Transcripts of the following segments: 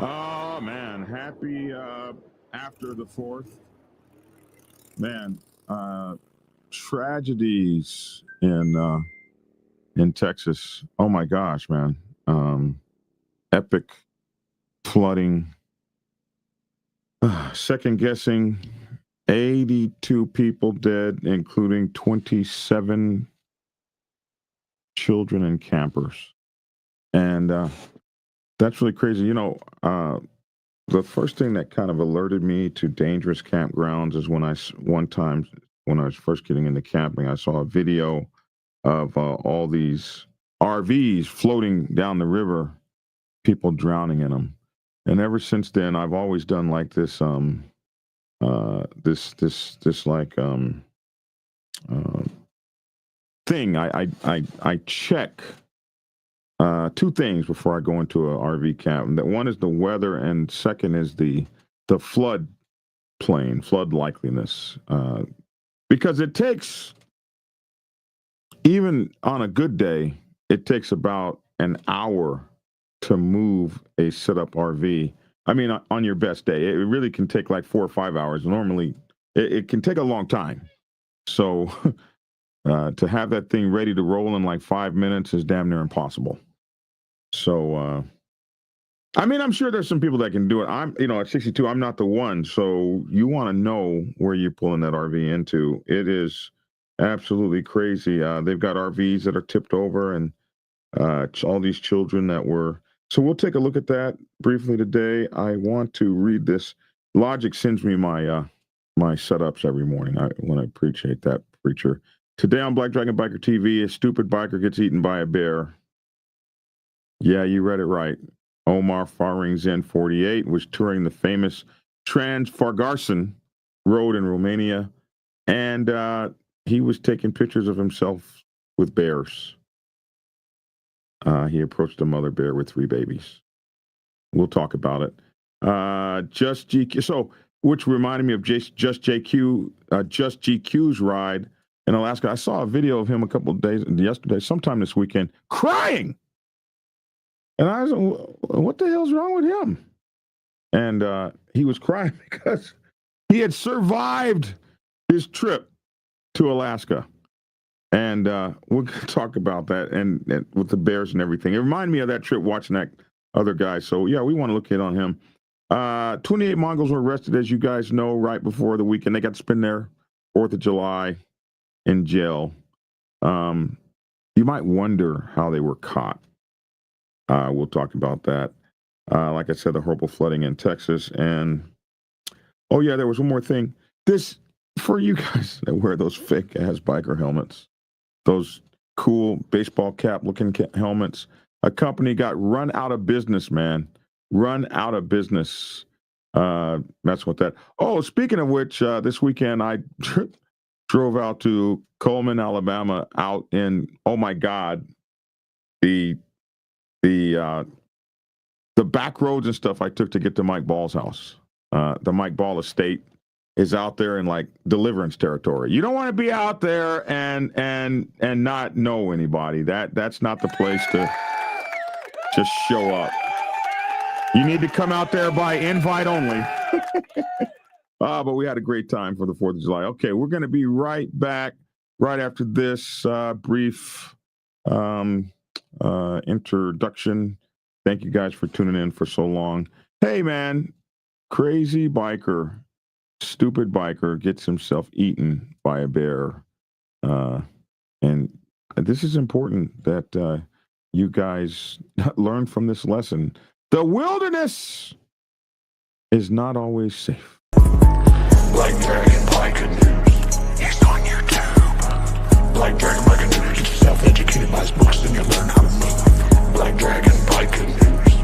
Oh man, happy after the 4th. Man, tragedies in Texas. Oh my gosh, man. Epic flooding. Second guessing, 82 people dead, including 27 children and campers. And that's really crazy. You know, the first thing that kind of alerted me to dangerous campgrounds is one time when I was first getting into camping, I saw a video of all these RVs floating down the river, people drowning in them. And ever since then, I've always done like this, thing. I check two things before I go into an RV camp. That one is the weather, and second is the flood likeliness. Because it takes, even on a good day, it takes about an hour to move a set-up RV. I mean, on your best day, it really can take like 4 or 5 hours. Normally, it can take a long time. So to have that thing ready to roll in like 5 minutes is damn near impossible. So, I mean, I'm sure there's some people that can do it. At 62, I'm not the one. So you want to know where you're pulling that RV into. It is absolutely crazy. They've got RVs that are tipped over, and all these children that were. So we'll take a look at that briefly today. I want to read this. Logic sends me my setups every morning. I want to appreciate that, preacher. Today on Black Dragon Biker TV, a stupid biker gets eaten by a bear. Yeah, you read it right. Omar Farang Zin, 48, was touring the famous Transfăgărășan Road in Romania, and he was taking pictures of himself with bears. He approached a mother bear with 3 babies. We'll talk about it. JustGKue. So, which reminded me of JustGKue's ride in Alaska. I saw a video of him a couple of days, sometime this weekend, crying. And I was like, what the hell's wrong with him? And he was crying because he had survived his trip to Alaska. And we'll talk about that and with the bears and everything. It reminded me of that trip watching that other guy. So, yeah, we want to look in on him. 28 Mongols were arrested, as you guys know, right before the weekend. They got to spend their 4th of July in jail. You might wonder how they were caught. We'll talk about that. Like I said, the horrible flooding in Texas. And, oh, yeah, there was one more thing. This, for you guys that wear those fake-ass biker helmets, those cool baseball cap-looking helmets, a company got run out of business, man. Run out of business. That's what that. Oh, speaking of which, this weekend I drove out to Coleman, Alabama, out in, oh my God, the back roads and stuff I took to get to Mike Ball's house. The Mike Ball estate is out there in like deliverance territory. You don't want to be out there and not know anybody. That's not the place to just show up. You need to come out there by invite only. But we had a great time for the 4th of July. Okay, we're going to be right back right after this brief introduction. Thank you guys for tuning in for so long. Hey, man, crazy biker, stupid biker gets himself eaten by a bear. And this is important that you guys learn from this lesson. The wilderness is not always safe. Black Dragon Biker News. He's on YouTube. Black Dragon Biker News. Get yourself educated by his books, then you'll learn how to move. Black Dragon Biker News.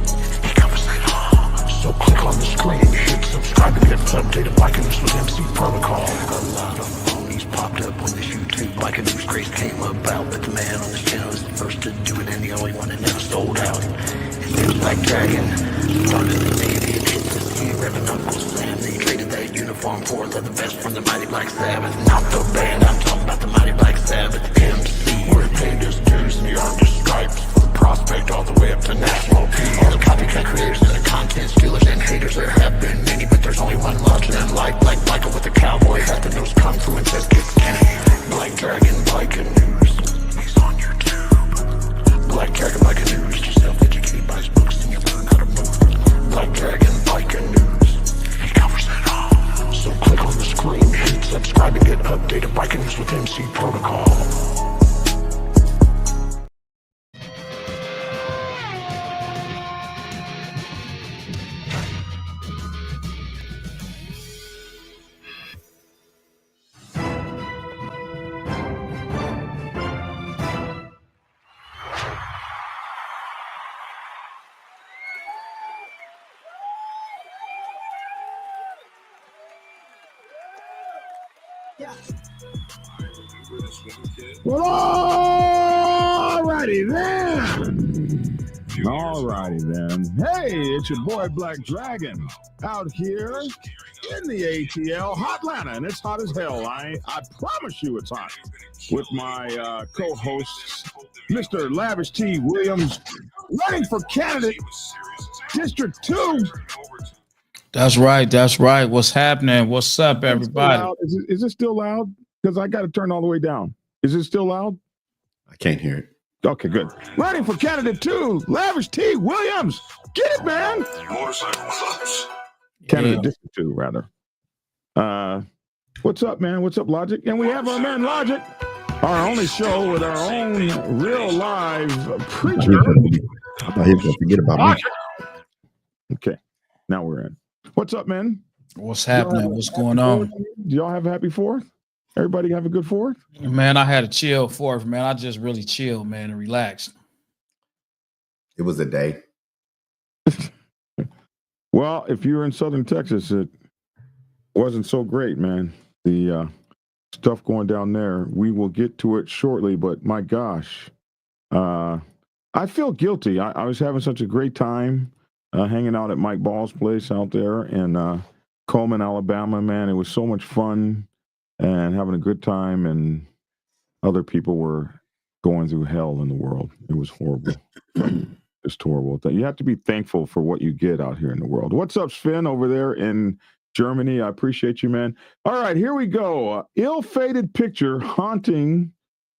He covers it all. So click on the screen, hit subscribe to get updated Biker News with MC Protocol. A lot of phonies popped up when this YouTube Biker News craze came about, but the man on this channel is the first to do it and the only one that never sold out. His name's Black Dragon. Started in the 80s. He repping Uncle Sam. They traded that uniform for the best from the Mighty Black Sabbath. Not the band, I'm talking about the Mighty Black Sabbath. MC, where he paid his dues and he earned his stripes. From prospect all the way up to national peace. All the copycat creators and the content skills MC protocol. Well, alrighty then. Alrighty then. Hey, it's your boy Black Dragon out here in the ATL, Hotlanta, and it's hot as hell. I promise you it's hot. With my co-hosts, Mr. Lavish T. Williams, running for candidate, District 2. That's right. That's right. What's happening? What's up, everybody? Is it still loud? Because I got to turn all the way down. Is it still loud? I can't hear it. Okay, good. Running for candidate 2, Lavish T. Williams. Get it, man. Motorcycle clubs. Candidate District 2, rather. What's up, man? What's up, Logic? And we have our man Logic, our only show with our own real live preacher. I thought he was going to forget about me. Okay, now we're in. What's up, man? What's happening? What's going on? Do y'all have a happy 4th? Everybody have a good 4th? Man, I had a chill 4th, man. I just really chilled, man, and relaxed. It was a day. Well, if you're in Southern Texas, it wasn't so great, man. The stuff going down there, we will get to it shortly, but my gosh, I feel guilty. I was having such a great time hanging out at Mike Ball's place out there in Coleman, Alabama, man. It was so much fun and having a good time, and other people were going through hell in the world. It was horrible. Just horrible. You have to be thankful for what you get out here in the world. What's up, Sven, over there in Germany? I appreciate you, man. All right, here we go. Ill-fated picture haunting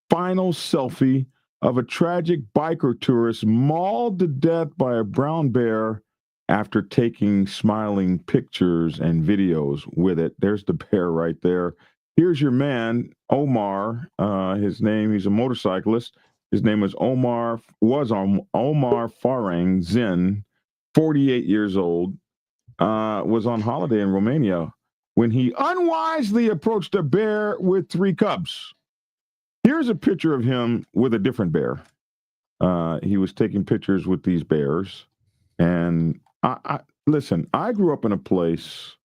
final selfie of a tragic biker tourist mauled to death by a brown bear after taking smiling pictures and videos with it. There's the bear right there. Here's your man, Omar. His name, he's a motorcyclist. His name was Omar Farang Zin, 48 years old, was on holiday in Romania when he unwisely approached a bear with 3 cubs. Here's a picture of him with a different bear. He was taking pictures with these bears. And listen, I grew up in a place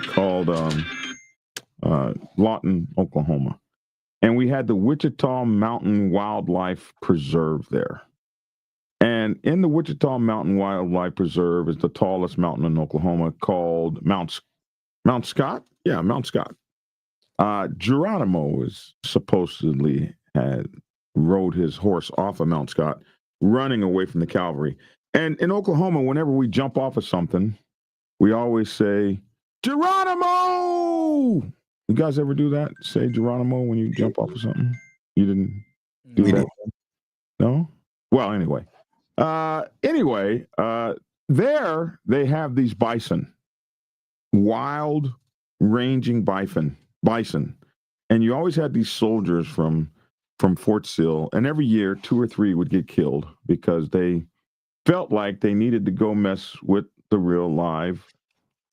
called Lawton, Oklahoma. And we had the Wichita Mountain Wildlife Preserve there. And in the Wichita Mountain Wildlife Preserve is the tallest mountain in Oklahoma called Mount Scott? Yeah, Mount Scott. Geronimo was supposedly rode his horse off of Mount Scott, running away from the cavalry. And in Oklahoma, whenever we jump off of something, we always say, Geronimo! You guys ever do that? Say Geronimo when you jump off of something? You didn't do that? No? Well, anyway. There they have these bison. Wild, ranging bison. And you always had these soldiers from Fort Sill, and every year 2 or 3 would get killed because they felt like they needed to go mess with the real live,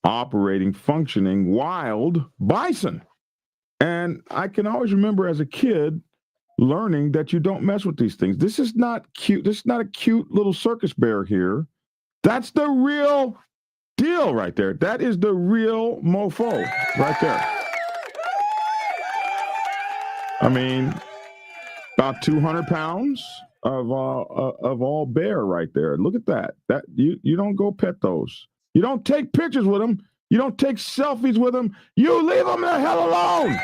operating, functioning wild bison. And I can always remember as a kid learning that you don't mess with these things. This is not cute. This is not a cute little circus bear here. That's the real deal right there. That is the real mofo right there. I mean, about 200 pounds of all bear right there. Look at that. That you don't go pet those. You don't take pictures with them. You don't take selfies with them. You leave them the hell alone.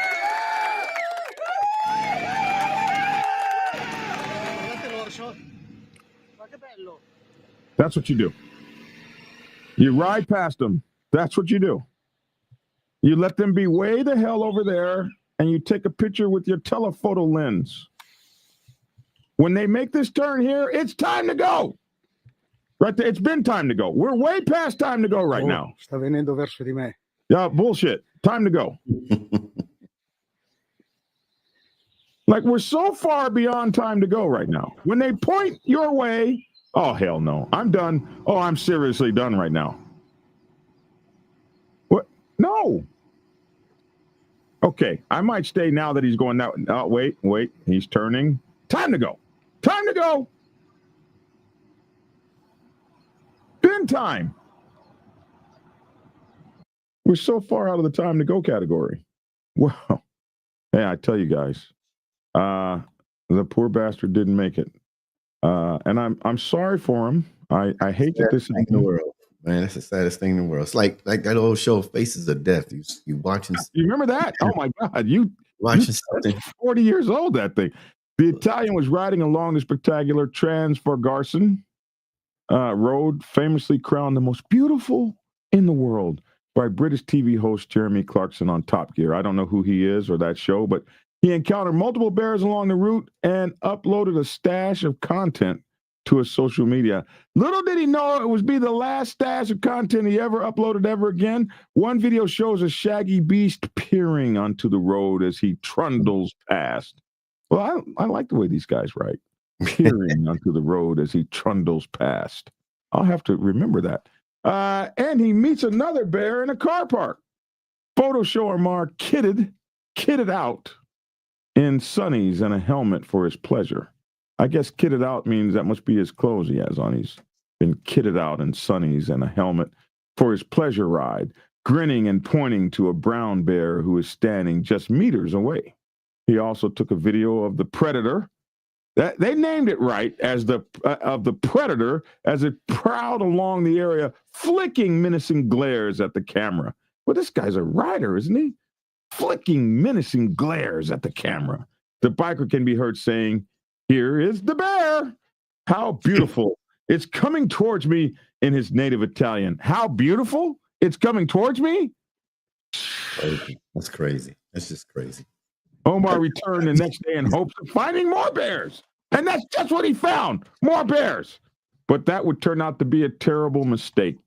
That's what you do. You ride past them. That's what you do. You let them be way the hell over there, and you take a picture with your telephoto lens. When they make this turn here, it's time to go. Right there, it's been time to go. We're way past time to go right now. Sta venendo verso di me. Yeah, bullshit. Time to go. Like, we're so far beyond time to go right now. When they point your way, oh, hell no. I'm done. Oh, I'm seriously done right now. What? No. Okay, I might stay now that he's going that. Oh, wait. He's turning. Time to go. Time to go. Bin time. We're so far out of the time to go category. Wow. Hey, I tell you guys, the poor bastard didn't make it. And I'm sorry for him. I hate that this is in the world. Man, that's the saddest thing in the world. It's like that old show, Faces of Death. You watching? You remember that? Oh my God! You watching something? 40 years old. That thing. The Italian was riding along the spectacular Transfăgărășan Road, famously crowned the most beautiful in the world by British TV host Jeremy Clarkson on Top Gear. I don't know who he is or that show, but he encountered multiple bears along the route and uploaded a stash of content to his social media. Little did he know it would be the last stash of content he ever uploaded ever again. One video shows a shaggy beast peering onto the road as he trundles past. Well, I like the way these guys write. Peering onto the road as he trundles past. I'll have to remember that. And he meets another bear in a car park. Photos show Omar kitted out in sunnies and a helmet for his pleasure. I guess kitted out means that must be his clothes he has on. He's been kitted out in sunnies and a helmet for his pleasure ride, grinning and pointing to a brown bear who is standing just meters away. He also took a video of the predator. They named it right as the predator as it prowled along the area, flicking menacing glares at the camera. Well, this guy's a rider, isn't he? Flicking menacing glares at the camera. The biker can be heard saying, "Here is the bear. How beautiful. It's coming towards me," in his native Italian. How beautiful? It's coming towards me? Crazy. That's crazy. That's just crazy. Omar returned the next day in hopes of finding more bears. And that's just what he found. More bears. But that would turn out to be a terrible mistake.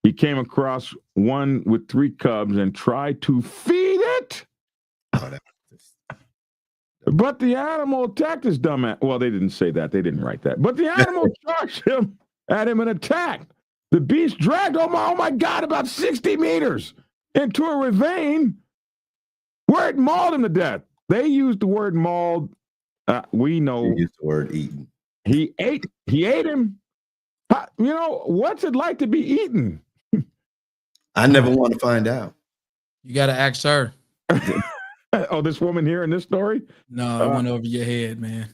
He came across one with 3 cubs and tried to feed it. But the animal attacked his dumb ass. Well, they didn't say that. They didn't write that. But the animal charged him at him and attacked. The beast dragged Omar, oh my God, about 60 meters into a ravine where it mauled him to death. They used the word mauled. We know. They used the word eaten. He ate him. You know, what's it like to be eaten? I never want to find out. You got to ask her. Oh, this woman here in this story? No, it went over your head, man.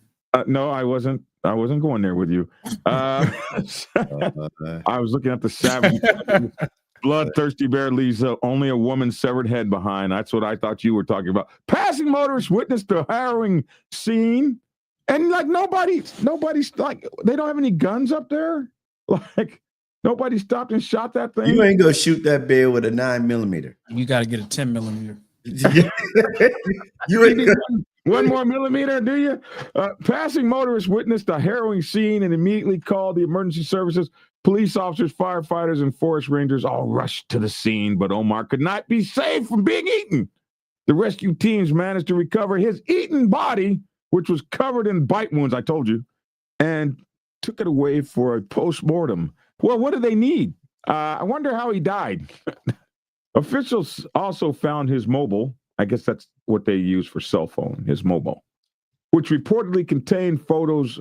No, I wasn't going there with you. I was looking at the savage. Bloodthirsty bear leaves only a woman's severed head behind. That's what I thought you were talking about. Passing motorists witnessed the harrowing scene, and like nobody's like, they don't have any guns up there. Like nobody stopped and shot that thing. You ain't gonna shoot that bear with a 9mm. You got to get a 10mm. You ain't one more millimeter, do you? Passing motorists witnessed a harrowing scene and immediately called the emergency services. Police officers, firefighters, and forest rangers all rushed to the scene, but Omar could not be saved from being eaten. The rescue teams managed to recover his eaten body, which was covered in bite wounds, I told you, and took it away for a post-mortem. Well, what do they need? I wonder how he died. Officials also found his mobile. I guess that's what they use for cell phone, his mobile, which reportedly contained photos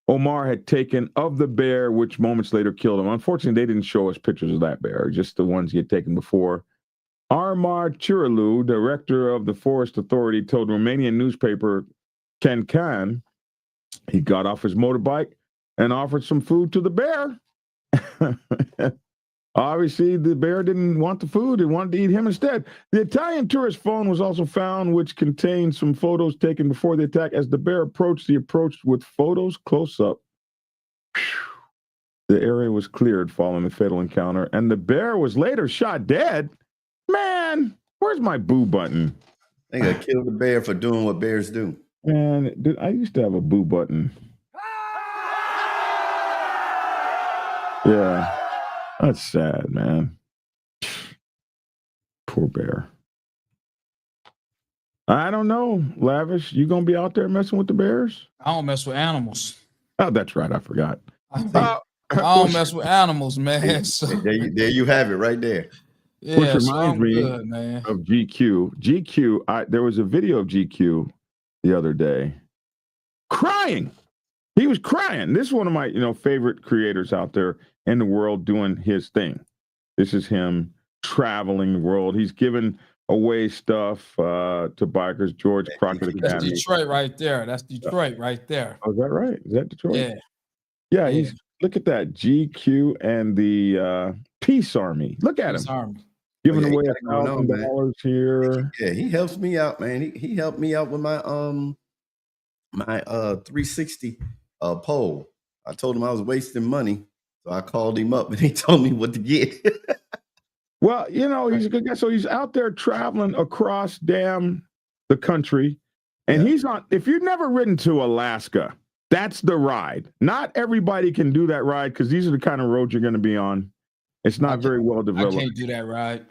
Omar had taken of the bear, which moments later killed him. Unfortunately, they didn't show us pictures of that bear, just the ones he had taken before. Armar Chirulu, director of the Forest Authority, told Romanian newspaper Can he got off his motorbike and offered some food to the bear. Obviously, the bear didn't want the food. It wanted to eat him instead. The Italian tourist phone was also found, which contained some photos taken before the attack. As the bear approached, he approached with photos close up. The area was cleared following the fatal encounter, and the bear was later shot dead. Man, where's my boo button? They gotta kill the bear for doing what bears do. Man, dude, I used to have a boo button. Yeah. That's sad, man. Poor bear. I don't know, Lavish. You gonna be out there messing with the bears? I don't mess with animals. Oh, that's right. I forgot. I don't mess with animals, man. So, There you have it right there. yeah, Which so reminds I'm me good, man. of GQ. GQ. There was a video of GQ the other day, crying. He was crying. This is one of my favorite creators out there in the world doing his thing. This is him traveling the world. He's given away stuff to bikers. George Crockett That's Academy. Detroit right there. That's Detroit right there. Oh, is that right? Is that Detroit? Yeah. Yeah. He's look at that GQ and the Peace Army. Look at Peace him Army. giving Yeah, away he got it going on, $1,000 here. Yeah, he helps me out, man. He helped me out with my my 360 pole. I told him I was wasting money, so I called him up and he told me what to get. Well, he's a good guy. So he's out there traveling across the country, and he's on. If you've never ridden to Alaska, that's the ride. Not everybody can do that ride because these are the kind of roads you're going to be on. It's not very well developed. I can't do that ride.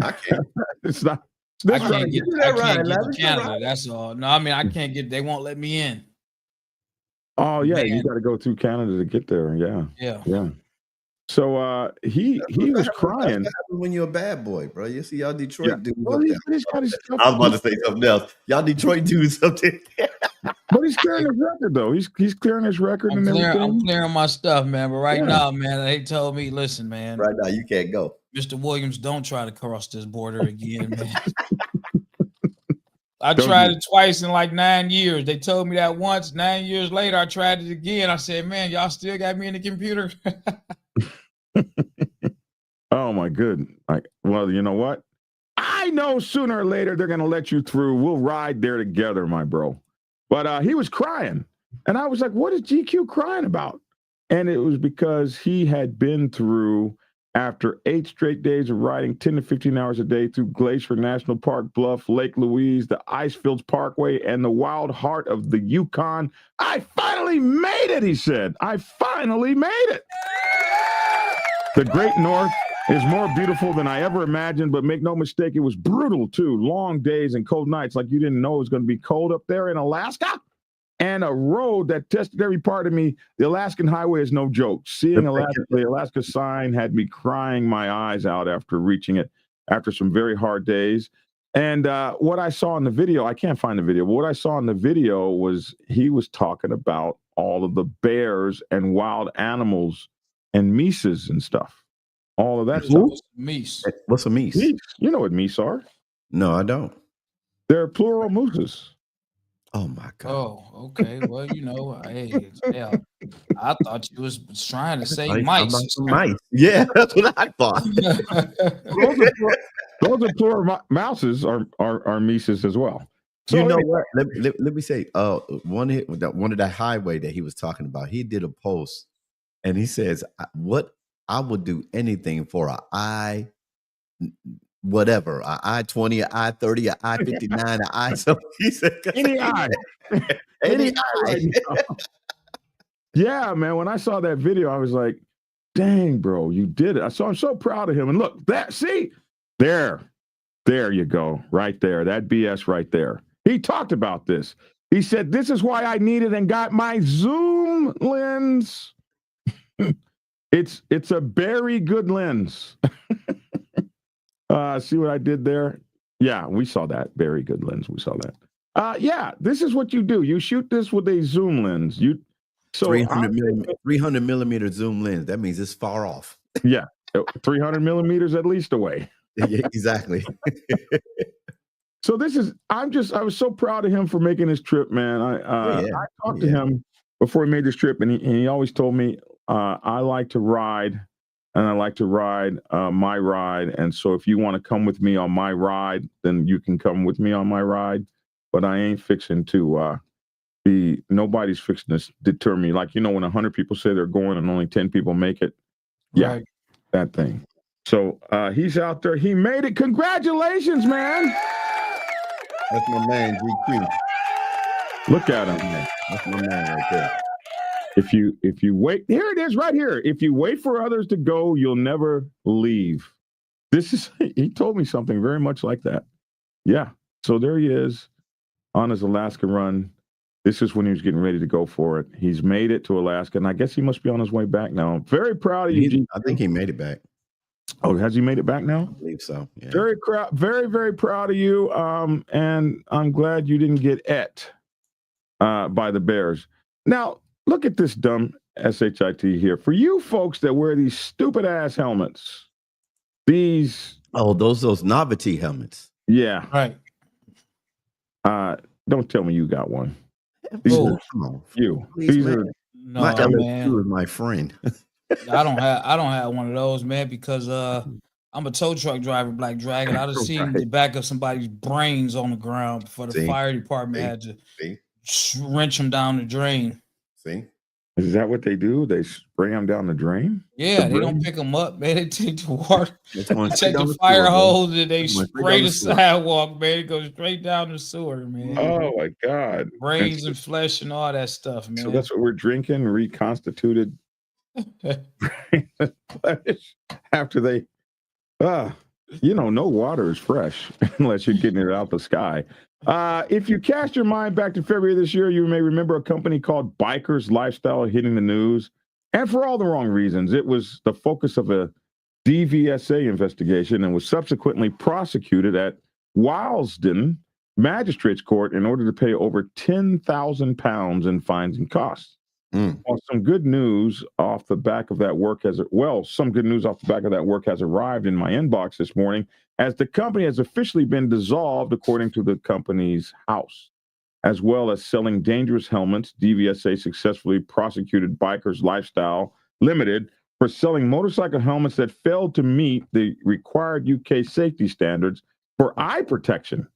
I can't. It's not. I can't get right, to Canada. That's all. No, I mean I can't get. They won't let me in. Oh yeah, Man. you got to go through Canada to get there. Yeah. Yeah. So he was crying. That's what happens when you're a bad boy, bro. You see y'all Detroit dudes. Well, he's got his stuff. I was about to say something else. Y'all Detroit dudes up there. But he's clearing his record though. He's clearing his record and everything. I'm clearing my stuff, man. But right now, man, they told me, listen, man. Right now, you can't go. Mr. Williams, don't try to cross this border again, man. I tried it twice in like 9 years. They told me that once. 9 years later, I tried it again. I said, man, y'all still got me in the computer. Oh my good. Well, you know what? I know sooner or later they're gonna let you through. We'll ride there together, my bro. But he was crying, and I was like, "What is GQ crying about?" And it was because he had been through, after 8 straight days of riding 10 to 15 hours a day through Glacier National Park, Bluff, Lake Louise, the Icefields Parkway, and the wild heart of the Yukon. I finally made it, he said. I finally made it. The Great North is more beautiful than I ever imagined, but make no mistake, it was brutal too. Long days and cold nights like you didn't know it was going to be cold up there in Alaska. And a road that tested every part of me. The Alaskan highway is no joke. Seeing the Alaska sign had me crying my eyes out after reaching it, after some very hard days. And what I saw in the video, I can't find the video, but what I saw in the video was he was talking about all of the bears and wild animals and meeses and stuff. All of that stuff. Meese. What's a meese? Meese. You know what meese are? No, I don't. They're plural mooses. Oh my God. Oh, okay. Well, hey, yeah. I thought you was trying to say mice. Mice. Yeah, that's what I thought. Those are plural mouses are meeses as well. So you know what? Let me say, one of the highway that he was talking about, he did a post and he says, what I would do anything for a I-20, a I-30, a I-59, a I something. He said, any eye. Any eye. Yeah, man. When I saw that video, I was like, dang, bro, you did it. So I'm so proud of him. And look, there you go. Right there. That BS right there. He talked about this. He said, this is why I needed and got my zoom lens. It's a very good lens. See what I did there? Yeah, we saw that. Very good lens. We saw that. Yeah, this is what you do. You shoot this with a zoom lens. 300 millimeter zoom lens. That means it's far off. Yeah, 300 millimeters at least away. Yeah, exactly. So I was so proud of him for making this trip, man. I talked to him before he made this trip, and he always told me, I like to ride, and I like to ride my ride. And so if you want to come with me on my ride, then you can come with me on my ride. But I ain't fixing to nobody's fixing to deter me. Like, when 100 people say they're going and only 10 people make it. Yeah, right. That thing. So he's out there. He made it. Congratulations, man. That's my man, GQ. Look at him. That's my man right there. If you wait, here it is right here. If you wait for others to go, you'll never leave. He told me something very much like that. Yeah. So there he is. on his Alaska run. This is when he was getting ready to go for it. He's made it to Alaska, and I guess he must be on his way back now. Very proud of you. I think he made it back. Oh, has he made it back now? I believe so. Yeah. Very, very proud of you. And I'm glad you didn't get by the Bears. Now, look at this dumb SHIT here. For you folks that wear these stupid ass helmets, those novelty helmets. Yeah. Right. Don't tell me you got one. Come on. You. These are my LSU is my friend. I don't have one of those, man, because I'm a tow truck driver, Black Dragon. I just seen the back of somebody's brains on the ground before the fire department had to wrench them down the drain. See? Is that what they do? They spray them down the drain? Yeah, they don't pick them up, man. They take the water, they take the fire hose, and they spray the sidewalk, man. It goes straight down the sewer, man. Oh, my God. Brains and flesh and all that stuff, man. So that's what we're drinking, reconstituted after they, no water is fresh unless you're getting it out the sky. If you cast your mind back to February this year, you may remember a company called Bikers Lifestyle hitting the news, and for all the wrong reasons. It was the focus of a DVSA investigation and was subsequently prosecuted at Wilsden Magistrates Court in order to pay over £10,000 in fines and costs. Well, some good news off the back of that work has arrived in my inbox this morning, as the company has officially been dissolved, according to the company's house. As well as selling dangerous helmets, DVSA successfully prosecuted Bikers Lifestyle Limited for selling motorcycle helmets that failed to meet the required UK safety standards for eye protection.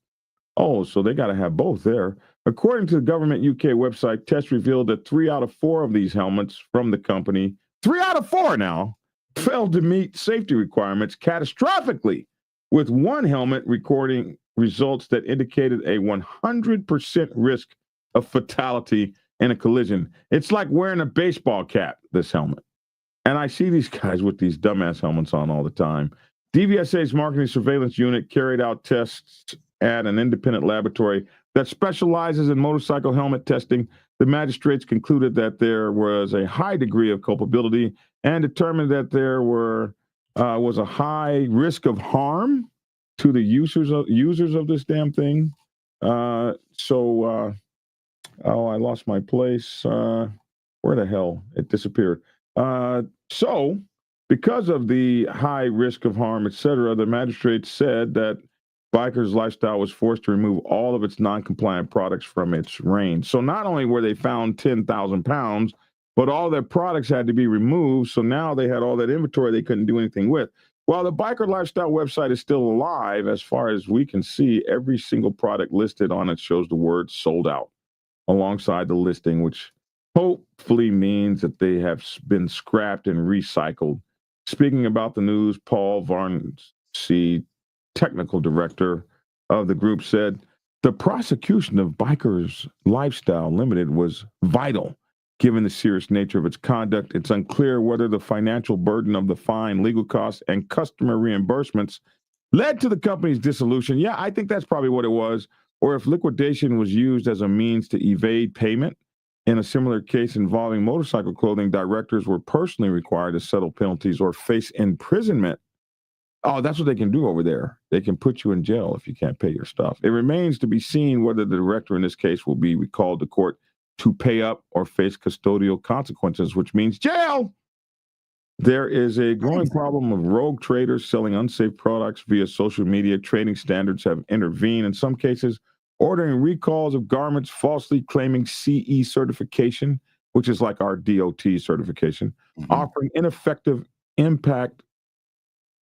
Oh, so they got to have both there. According to the government UK website, tests revealed that 3 out of 4 of these helmets from the company, 3 out of 4 now, failed to meet safety requirements catastrophically, with one helmet recording results that indicated a 100% risk of fatality in a collision. It's like wearing a baseball cap, this helmet. And I see these guys with these dumbass helmets on all the time. DVSA's marketing surveillance unit carried out tests at an independent laboratory that specializes in motorcycle helmet testing. The magistrates concluded that there was a high degree of culpability and determined that there was a high risk of harm to the users of this damn thing. I lost my place. Where the hell? It disappeared. So because of the high risk of harm, etc., the magistrates said that Bikers Lifestyle was forced to remove all of its non-compliant products from its range. So not only were they found £10,000, but all their products had to be removed. So now they had all that inventory they couldn't do anything with. While the Biker Lifestyle website is still alive, as far as we can see, every single product listed on it shows the word sold out alongside the listing, which hopefully means that they have been scrapped and recycled. Speaking about the news, Paul Varnsey, technical director of the group, said the prosecution of Bikers Lifestyle Limited was vital. Given the serious nature of its conduct, it's unclear whether the financial burden of the fine, legal costs, and customer reimbursements led to the company's dissolution. Yeah, I think that's probably what it was. Or if liquidation was used as a means to evade payment. In a similar case involving motorcycle clothing, directors were personally required to settle penalties or face imprisonment. Oh, that's what they can do over there. They can put you in jail if you can't pay your stuff. It remains to be seen whether the director in this case will be recalled to court to pay up or face custodial consequences, which means jail. There is a growing problem of rogue traders selling unsafe products via social media. Trading standards have intervened in some cases, ordering recalls of garments falsely claiming CE certification, which is like our DOT certification, offering ineffective impact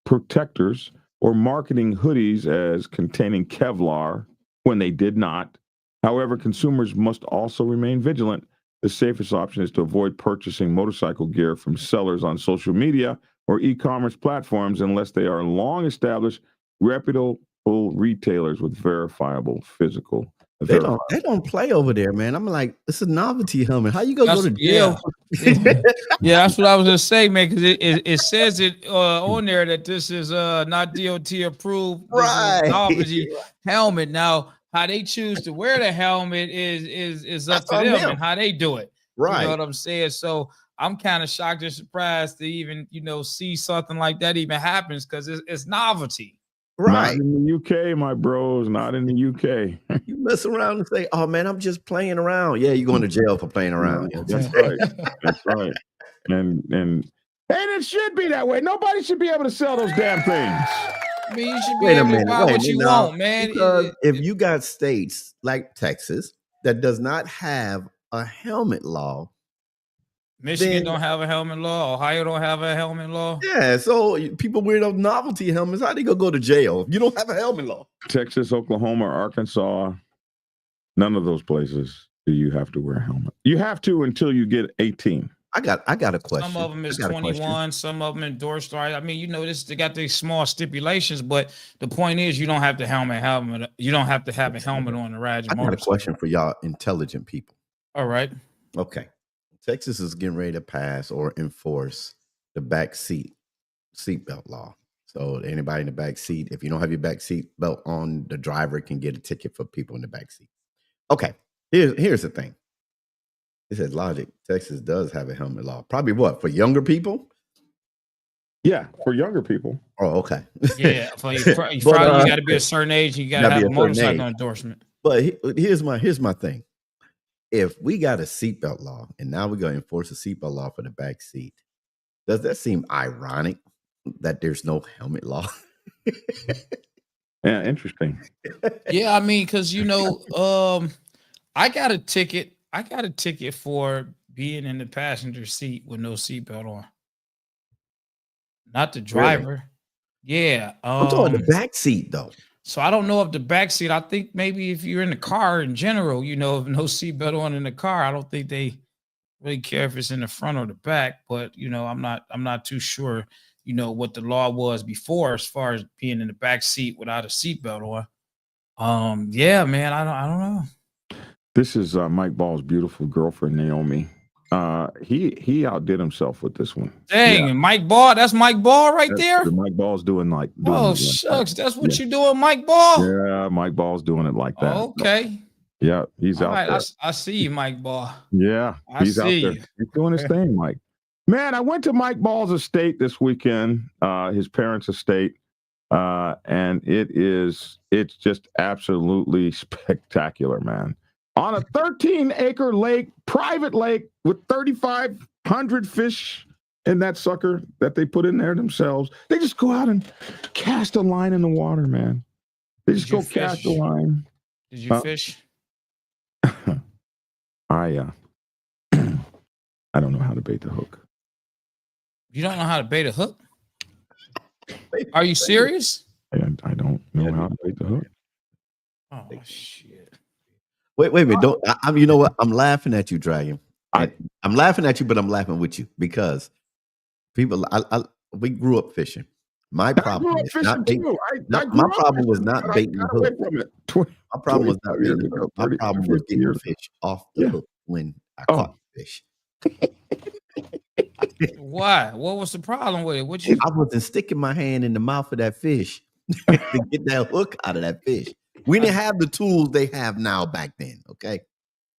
protectors, or marketing hoodies as containing Kevlar when they did not. However, consumers must also remain vigilant. The safest option is to avoid purchasing motorcycle gear from sellers on social media or e-commerce platforms unless they are long-established, reputable retailers with verifiable physical. They don't play over there, man. I'm like, it's a novelty helmet. How you gonna go to jail? Yeah, that's what I was gonna say, man. Because it says it on there that this is not DOT approved. Right. This is novelty helmet. Now, how they choose to wear the helmet is up to them and how they do it. Right. You know what I'm saying? So I'm kind of shocked and surprised to even, see something like that even happens because it's novelty. Right. Not in the UK, my bros, not in the UK. You mess around and say, oh man, I'm just playing around. Yeah, you're going to jail for playing around. Yeah, that's right. That's right. And it should be that way. Nobody should be able to sell those damn things. I mean, you should be able to buy what you want, man. Because if you got states like Texas that does not have a helmet law, Michigan don't have a helmet law. Ohio don't have a helmet law. Yeah, so people wear those novelty helmets. How they gonna go to jail if you don't have a helmet law? Texas, Oklahoma, Arkansas, none of those places do you have to wear a helmet. You have to until you get 18. I got a question. Some of them is 21. Some of them endorsed. Right? I mean, they got these small stipulations, but the point is, you don't have to helmet. You don't have to have a helmet on the ride. I got a question for y'all intelligent people. All right. Okay. Texas is getting ready to pass or enforce the back seatbelt law. So anybody in the back seat, if you don't have your back seat belt on, the driver can get a ticket for people in the back seat. Okay, here's the thing. It says logic. Texas does have a helmet law. Probably what, for younger people? Yeah, for younger people. Oh, okay. Yeah, you got to be a certain age. You got to have a motorcycle endorsement. But here's my thing. If we got a seatbelt law and now we're going to enforce a seatbelt law for the back seat, does that seem ironic that there's no helmet law? Yeah, interesting. Yeah, I mean, because I got a ticket. I got a ticket for being in the passenger seat with no seatbelt on. Not the driver. Really? Yeah. I'm talking the back seat though. So I don't know if the back seat, I think maybe if you're in the car in general, if no seatbelt on in the car, I don't think they really care if it's in the front or the back, but I'm not too sure, what the law was before as far as being in the back seat without a seatbelt on. Yeah, man, I don't know. This is Mike Ball's beautiful girlfriend, Naomi. He outdid himself with this one. Dang, yeah. Mike Ball, that's Mike Ball there. Mike Ball's doing shucks, that's what you're doing, Mike Ball. Yeah, Mike Ball's doing it like that. Okay. Yeah, he's out there. I see you, Mike Ball. Yeah, he's out there. He's doing his thing, Mike. Man, I went to Mike Ball's estate this weekend, his parents' estate, and it's just absolutely spectacular, man. On a 13-acre lake, private lake with 3,500 fish in that sucker that they put in there themselves. They just go out and cast a line in the water, man. They just go cast a line. Did you fish? I don't know how to bait the hook. You don't know how to bait a hook? Are you serious? I don't know how to bait the hook. Oh, shit. Wait. Don't. You know what? I'm laughing at you, Dragon. I'm laughing at you, but I'm laughing with you because people. We grew up fishing. My problem is not baiting. My problem was not baiting the hook. My problem was not baiting the hook. My problem was getting the fish off the hook when I caught the fish. Why? What was the problem with it? I wasn't sticking my hand in the mouth of that fish to get that hook out of that fish. We didn't have the tools they have now back then. Okay.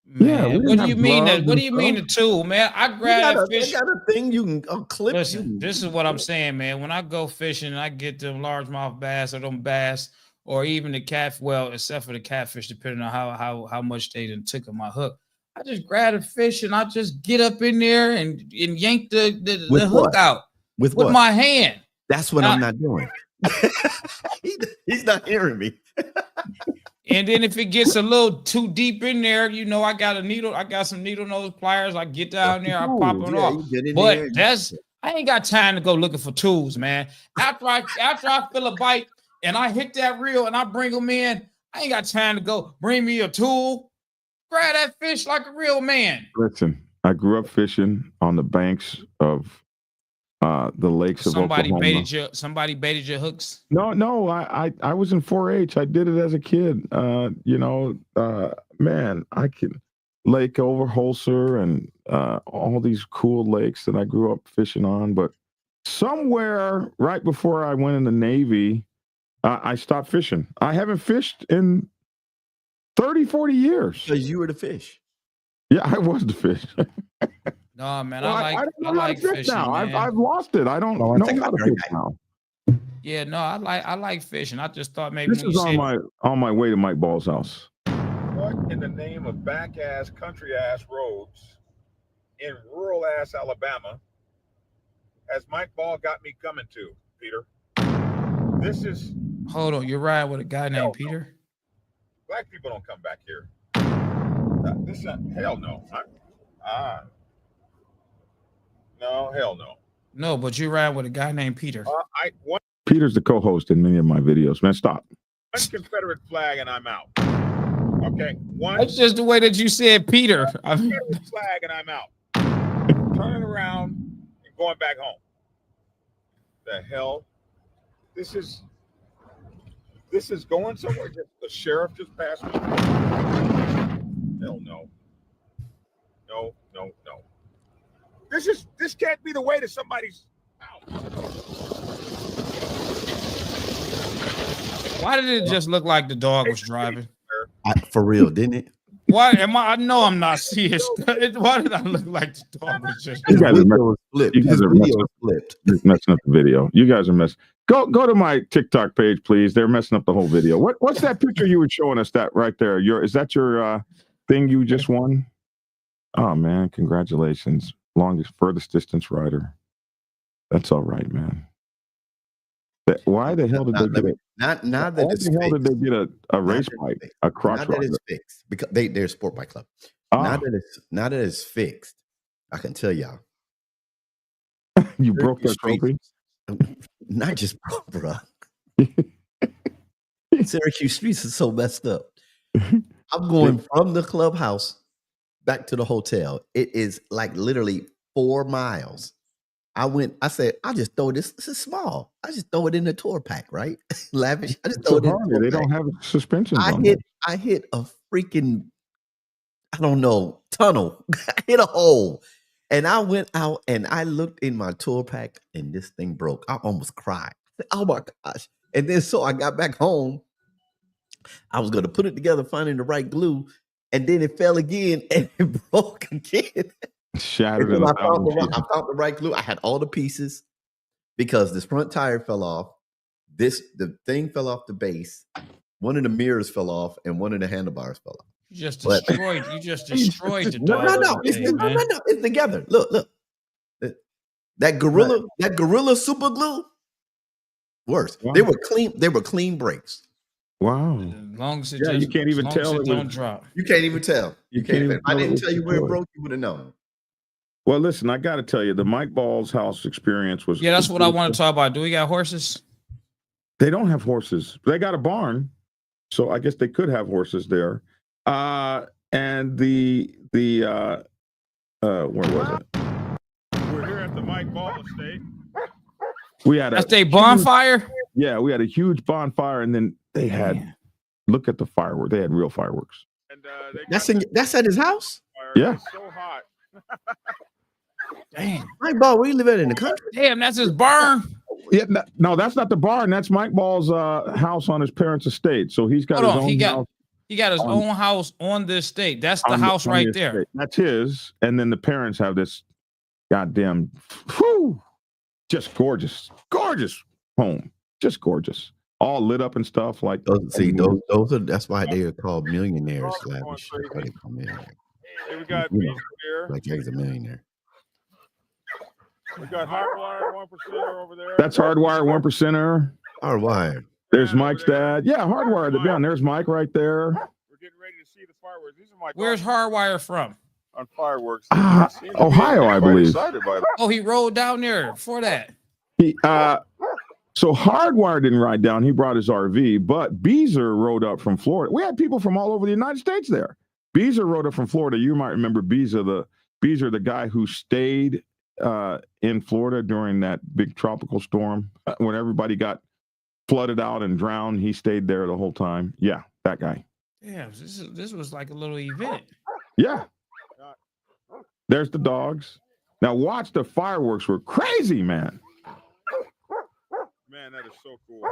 Man, yeah, what do you mean that? What do you mean the tool, man? I grab that fish. They got a thing you can clip. Listen, this is what I'm saying, man. When I go fishing and I get them largemouth bass or them bass or even the cat, well, except for the catfish, depending on how much they done took on my hook, I just grab a fish and I just get up in there and yank the hook out with my hand. That's what I'm not doing. He's not hearing me. And then if it gets a little too deep in there, I got a needle. I got some needle nose pliers. I get down there, I pop it off. But I ain't got time to go looking for tools, man. After I feel a bite and I hit that reel and I bring them in, I ain't got time to go bring me a tool. Grab that fish like a real man. Listen, I grew up fishing on the banks of the lakes of Oklahoma. Somebody baited your hooks? No, I was in 4-H. I did it as a kid. Man, I can Lake Overholser and all these cool lakes that I grew up fishing on. But somewhere right before I went in the Navy, I stopped fishing. I haven't fished in 30, 40 years. Because you were the fish. Yeah, I was the fish. No, man, Well, I like fishing now. man. I've lost it. I don't know how to fish now. Yeah, no, I like fishing. I just thought maybe This is on my way to Mike Ball's house. What in the name of back-ass, country-ass roads in rural-ass Alabama has Mike Ball got me coming to, Peter? This is... Hold on, you're riding with a guy named Peter? Black people don't come back here. This hell no. No, hell no. No, but you're riding with a guy named Peter. Peter's the co-host in many of my videos. Man, stop. One Confederate flag and I'm out. Okay, That's just the way that you said Peter. Confederate flag and I'm out. Turning around and going back home. The hell? This is going somewhere. The sheriff just passed me. Hell no. No. This can't be the way to somebody's house. Why did it just look like the dog was driving? For real, didn't it? Why am I know I'm not serious. Why did I look like the dog was just You guys are messing up the video. You guys are messing. Go to my TikTok page, please. They're messing up the whole video. What's that picture you were showing us? That right there. Is that your thing you just won? Oh man, congratulations. Furthest distance rider. That's all right, man. Why the hell did they get it? Not that it's fixed. Why the hell did they get a race bike, a crotch rider? Not that it's fixed because they're a sport bike club. Not that it's fixed. I can tell y'all. You broke that trophy? Not just broke, bro. Syracuse streets is so messed up. I'm going from the clubhouse back to the hotel. It is like literally 4 miles. I said, I'll just throw this. This is small. I just throw it in the tour pack, right? Lavish. I just throw it in the tour They pack. don't have suspensions on I hit a freaking, I don't know, tunnel. I hit a hole. And I went out and I looked in my tour pack and this thing broke. I almost cried. Oh my gosh. And then so I got back home. I was going to put it together, finding the right glue. And then it fell again and it broke again. Shattered. I found the right glue. I had all the pieces because this front tire fell off. The thing fell off the base. One of the mirrors fell off, and one of the handlebars fell off. You just destroyed the dog. No. It's together. Look. That gorilla super glue. Worse. Wow. They were clean brakes. Wow. As long as you can't even tell it don't drop. You can't even tell. If I didn't tell you where it broke, you would have known. Well, listen, I got to tell you, the Mike Ball's house experience was... Yeah, that's what I want to talk about. Do we got horses? They don't have horses. They got a barn, so I guess they could have horses there. And the where was it? We're here at the Mike Ball estate. We had a bonfire? Yeah, we had a huge bonfire, and then they had... Look at the fireworks. They had real fireworks. And that's at his house? Yeah. It's so hot. Damn. Mike Ball, where you live at in the country? Damn, that's his barn. Yeah, no, that's not the barn. That's Mike Ball's house on his parents' estate. So he's got his own house. He got his own house on the estate. That's the house right there. Estate. That's his. And then the parents have this goddamn, just gorgeous home. Just gorgeous. All lit up and stuff like. Those are. That's why they are called millionaires. Lavish. Hey, we got Peter here. Like he's a millionaire. We got Hardwire 1%er over there. That's Hardwire 1%er. Hardwire. There's Mike's dad. Yeah, Hardwire. The down there's Mike right there. We're getting ready to see the fireworks. These are my. Where's Hardwire from? On fireworks. Ohio, I believe. Oh, he rode down there for that. So Hardwire didn't ride down. He brought his RV, but Beezer rode up from Florida. We had people from all over the United States there. Beezer rode up from Florida. You might remember Beezer, the guy who stayed in Florida during that big tropical storm when everybody got flooded out and drowned. He stayed there the whole time. Yeah, that guy. Yeah, this was like a little event. Yeah. There's the dogs. Now watch, the fireworks were crazy, man. Man, that is so cool.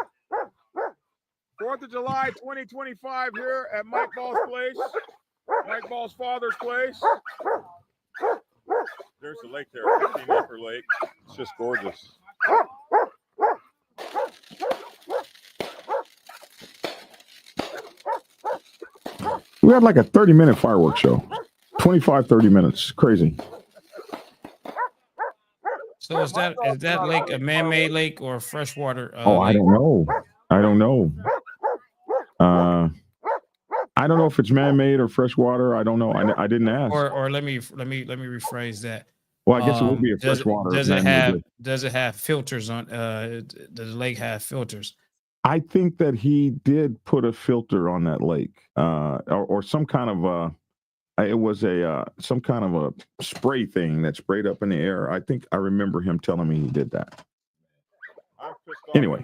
4th of July, 2025 here at Mike Ball's place. Mike Ball's father's place. There's the lake there, 15 acre lake. It's just gorgeous. We had like a 30-minute fireworks show. 25, 30 minutes. Crazy. So is that lake a man-made lake or a freshwater? I don't know. I don't know. I don't know if it's man-made or freshwater. I don't know. I didn't ask. Or let me rephrase that. Well, I guess it would be a freshwater. Does it have filters on? Does the lake have filters? I think that he did put a filter on that lake, or some kind of it was some kind of a spray thing that sprayed up in the air. I think I remember him telling me he did that. Anyway,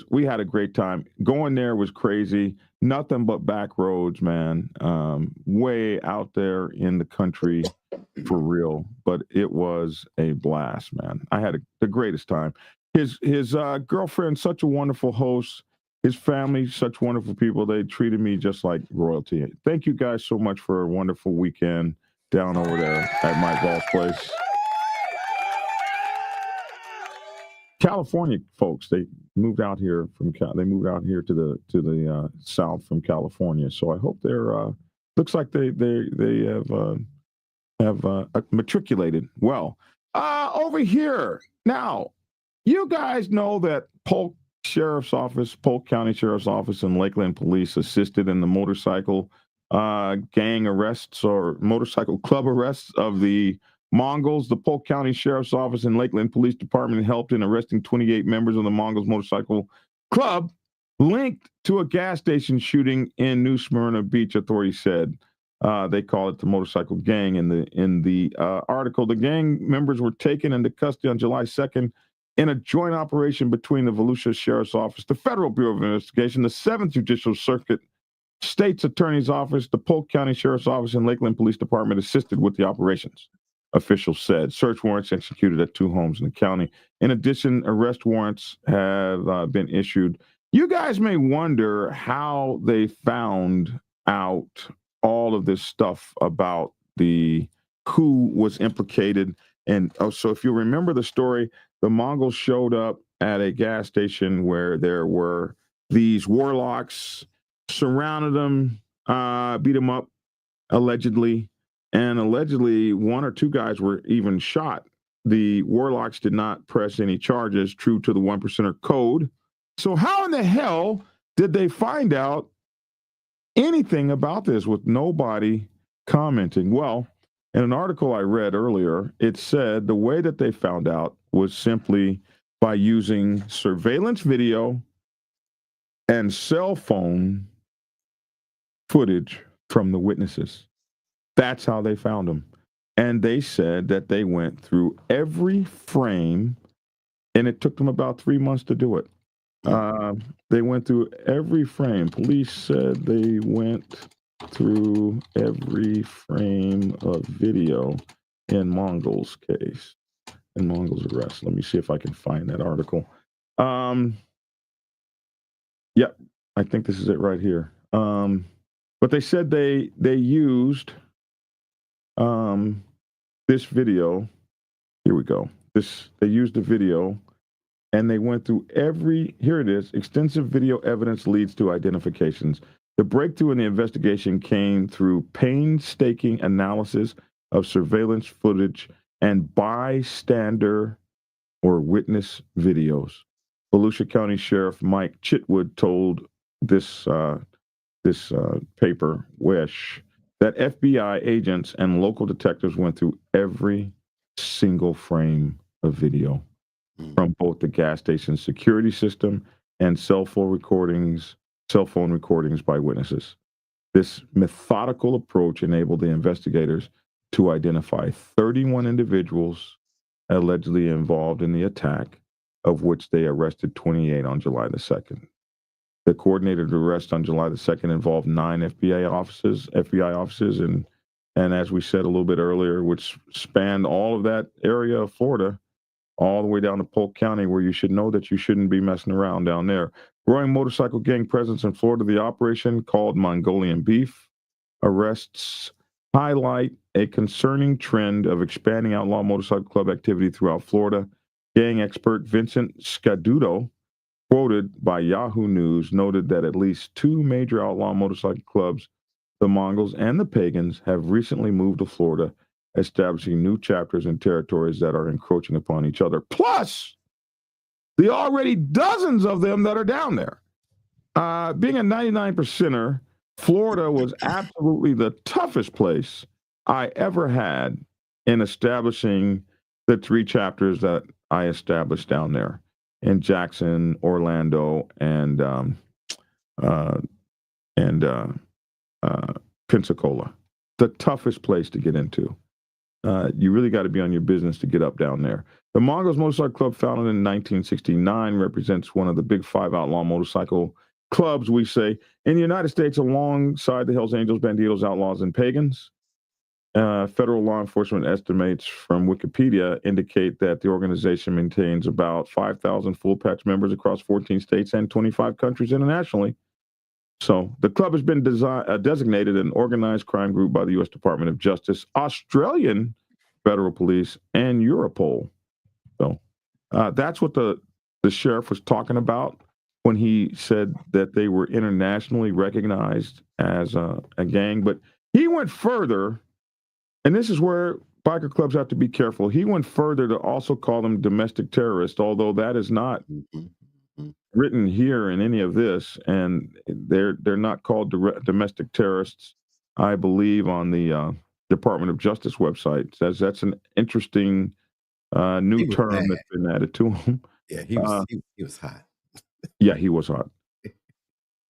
we had a great time. Going there was crazy. Nothing but back roads, man. Way out there in the country for real. But it was a blast, man. I had the greatest time. His girlfriend, such a wonderful host. His family, such wonderful people. They treated me just like royalty. Thank you guys so much for a wonderful weekend down over there at Mike Ball's place. California folks, they moved out here to the south from California. So I hope they're looks like they have matriculated well. Over here now, you guys know that Polk County Sheriff's Office and Lakeland Police assisted in the motorcycle gang arrests or motorcycle club arrests of the Mongols. The Polk County Sheriff's Office and Lakeland Police Department helped in arresting 28 members of the Mongols motorcycle club linked to a gas station shooting in New Smyrna Beach, authorities said. They call it the motorcycle gang. In the article, the gang members were taken into custody on July 2nd in a joint operation between the Volusia Sheriff's Office, the Federal Bureau of Investigation, the 7th Judicial Circuit State's Attorney's Office, the Polk County Sheriff's Office, and Lakeland Police Department assisted with the operations, officials said. Search warrants executed at 2 homes in the county. In addition, arrest warrants have been issued. You guys may wonder how they found out all of this stuff about who was implicated. And so if you remember the story, the Mongols showed up at a gas station where there were these warlocks, surrounded them, beat them up, allegedly. And allegedly, 1 or 2 guys were even shot. The warlocks did not press any charges, true to the 1% code. So how in the hell did they find out anything about this with nobody commenting? Well, in an article I read earlier, it said the way that they found out was simply by using surveillance video and cell phone footage from the witnesses. That's how they found them. And they said that they went through every frame, and it took them about 3 months to do it. They went through every frame. Police said they went through every frame of video in Mongols' case, in Mongols' arrest. Let me see if I can find that article. Yep, I think this is it right here. But they said they used this video. Here we go. They used the video, and they went through here it is. Extensive video evidence leads to identifications. The breakthrough in the investigation came through painstaking analysis of surveillance footage and bystander or witness videos. Volusia County Sheriff Mike Chitwood told this paper, Wish, that FBI agents and local detectives went through every single frame of video from both the gas station security system and cell phone recordings by witnesses. This methodical approach enabled the investigators to identify 31 individuals allegedly involved in the attack, of which they arrested 28 on July the 2nd. The coordinated arrest on July the 2nd involved 9 FBI offices, and as we said a little bit earlier, which spanned all of that area of Florida, all the way down to Polk County, where you should know that you shouldn't be messing around down there. Growing motorcycle gang presence in Florida. The operation, called Mongolian Beef, arrests highlight a concerning trend of expanding outlaw motorcycle club activity throughout Florida. Gang expert Vincent Scaduto, quoted by Yahoo News, noted that at least 2 major outlaw motorcycle clubs, the Mongols and the Pagans, have recently moved to Florida, establishing new chapters in territories that are encroaching upon each other. Plus, the already dozens of them that are down there. Being a 99%er, Florida was absolutely the toughest place I ever had in establishing the 3 chapters that I established down there in Jackson, Orlando, and Pensacola. The toughest place to get into. You really got to be on your business to get up down there. The Mongols Motorcycle Club, founded in 1969, represents one of the big 5 outlaw motorcycle clubs, we say, in the United States, alongside the Hells Angels, Bandidos, Outlaws, and Pagans. Federal law enforcement estimates from Wikipedia indicate that the organization maintains about 5,000 full-patch members across 14 states and 25 countries internationally. So the club has been designated an organized crime group by the U.S. Department of Justice, Australian Federal Police, and Europol. So that's what the sheriff was talking about when he said that they were internationally recognized as a gang. But he went further, and this is where biker clubs have to be careful. He went further to also call them domestic terrorists, although that is not written here in any of this, and they're not called domestic terrorists. I believe on the Department of Justice website it says that's an interesting new term that's been added to him. Yeah, he was hot. Yeah, he was hot.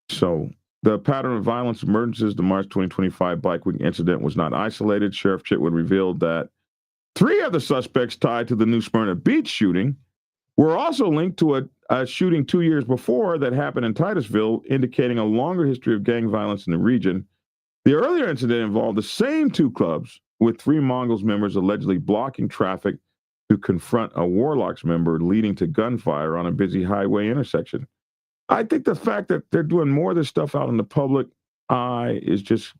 So the pattern of violence emerges. The March 2025 bike week incident was not isolated. Sheriff Chitwood revealed that 3 of the suspects tied to the New Smyrna Beach shooting were also linked to a shooting 2 years before that happened in Titusville, indicating a longer history of gang violence in the region. The earlier incident involved the same 2 clubs, with 3 Mongols members allegedly blocking traffic to confront a Warlocks member, leading to gunfire on a busy highway intersection. I think the fact that they're doing more of this stuff out in the public eye is just,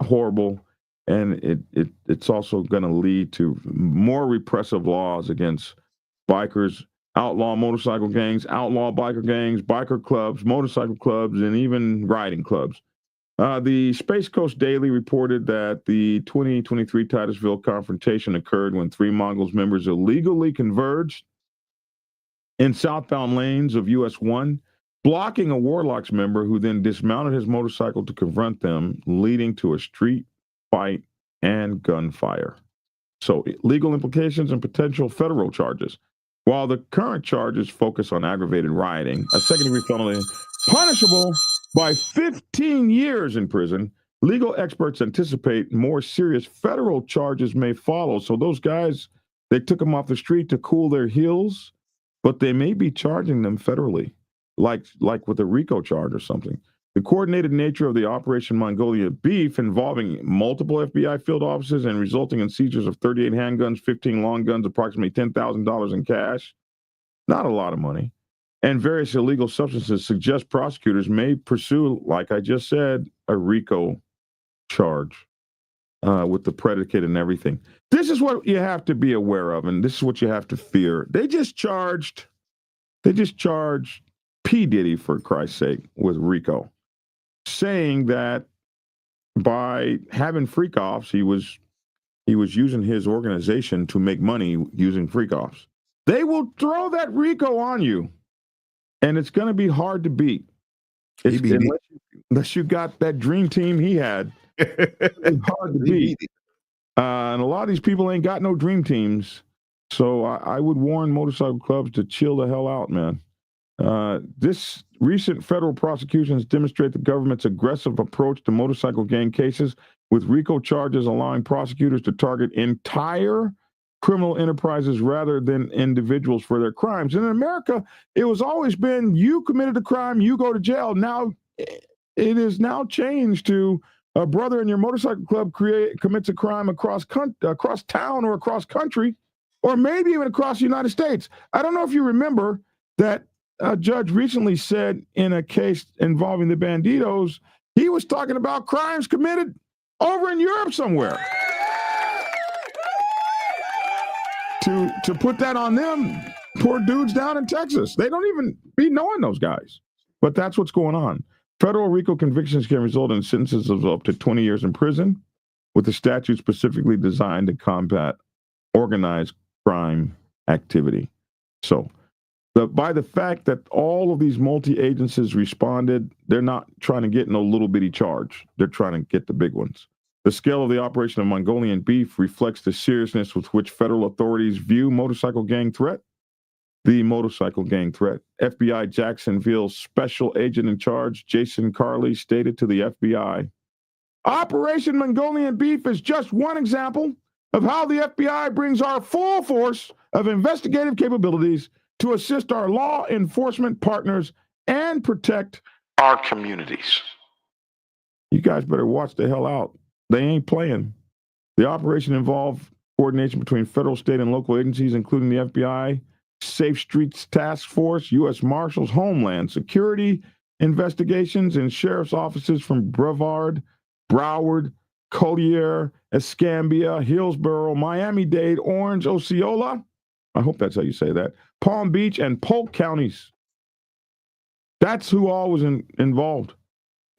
horrible. And it's also going to lead to more repressive laws against bikers, outlaw motorcycle gangs, outlaw biker gangs, biker clubs, motorcycle clubs, and even riding clubs. The Space Coast Daily reported that the 2023 Titusville confrontation occurred when 3 Mongols members illegally converged in southbound lanes of US 1, blocking a Warlocks member who then dismounted his motorcycle to confront them, leading to a street fight and gunfire. So legal implications and potential federal charges. While the current charges focus on aggravated rioting, a second-degree felony punishable by 15 years in prison, legal experts anticipate more serious federal charges may follow. So those guys, they took them off the street to cool their heels, but they may be charging them federally, like with a RICO charge or something. The coordinated nature of the Operation Mongolia Beef, involving multiple FBI field offices and resulting in seizures of 38 handguns, 15 long guns, approximately $10,000 in cash, not a lot of money, and various illegal substances, suggest prosecutors may pursue, like I just said, a RICO charge with the predicate and everything. This is what you have to be aware of, and this is what you have to fear. They just charged P. Diddy, for Christ's sake, with RICO, saying that by having freak-offs, he was using his organization to make money using freak-offs. They will throw that RICO on you, and it's going to be hard to beat. Unless you got that dream team he had. It's hard to beat. And a lot of these people ain't got no dream teams. So I would warn motorcycle clubs to chill the hell out, man. This recent federal prosecutions demonstrate the government's aggressive approach to motorcycle gang cases, with RICO charges allowing prosecutors to target entire criminal enterprises rather than individuals for their crimes. And in America, it was always been, you committed a crime, you go to jail. Now it is now changed to a brother in your motorcycle club commits a crime across town or across country, or maybe even across the United States. I don't know if you remember that judge recently said in a case involving the Bandidos, he was talking about crimes committed over in Europe somewhere. To put that on them, poor dudes down in Texas. They don't even be knowing those guys. But that's what's going on. Federal RICO convictions can result in sentences of up to 20 years in prison, with the statute specifically designed to combat organized crime activity. So, by the fact that all of these multi-agencies responded, they're not trying to get no little bitty charge. They're trying to get the big ones. The scale of the operation of Mongolian beef reflects the seriousness with which federal authorities view motorcycle gang threat. The motorcycle gang threat. FBI Jacksonville special agent in charge, Jason Carley, stated to the FBI, Operation Mongolian Beef is just one example of how the FBI brings our full force of investigative capabilities to assist our law enforcement partners and protect our communities. You guys better watch the hell out. They ain't playing. The operation involved coordination between federal, state, and local agencies, including the FBI, Safe Streets Task Force, U.S. Marshals, Homeland Security investigations, and sheriff's offices from Brevard, Broward, Collier, Escambia, Hillsborough, Miami-Dade, Orange, Osceola, I hope that's how you say that, Palm Beach, and Polk counties. That's who all was involved.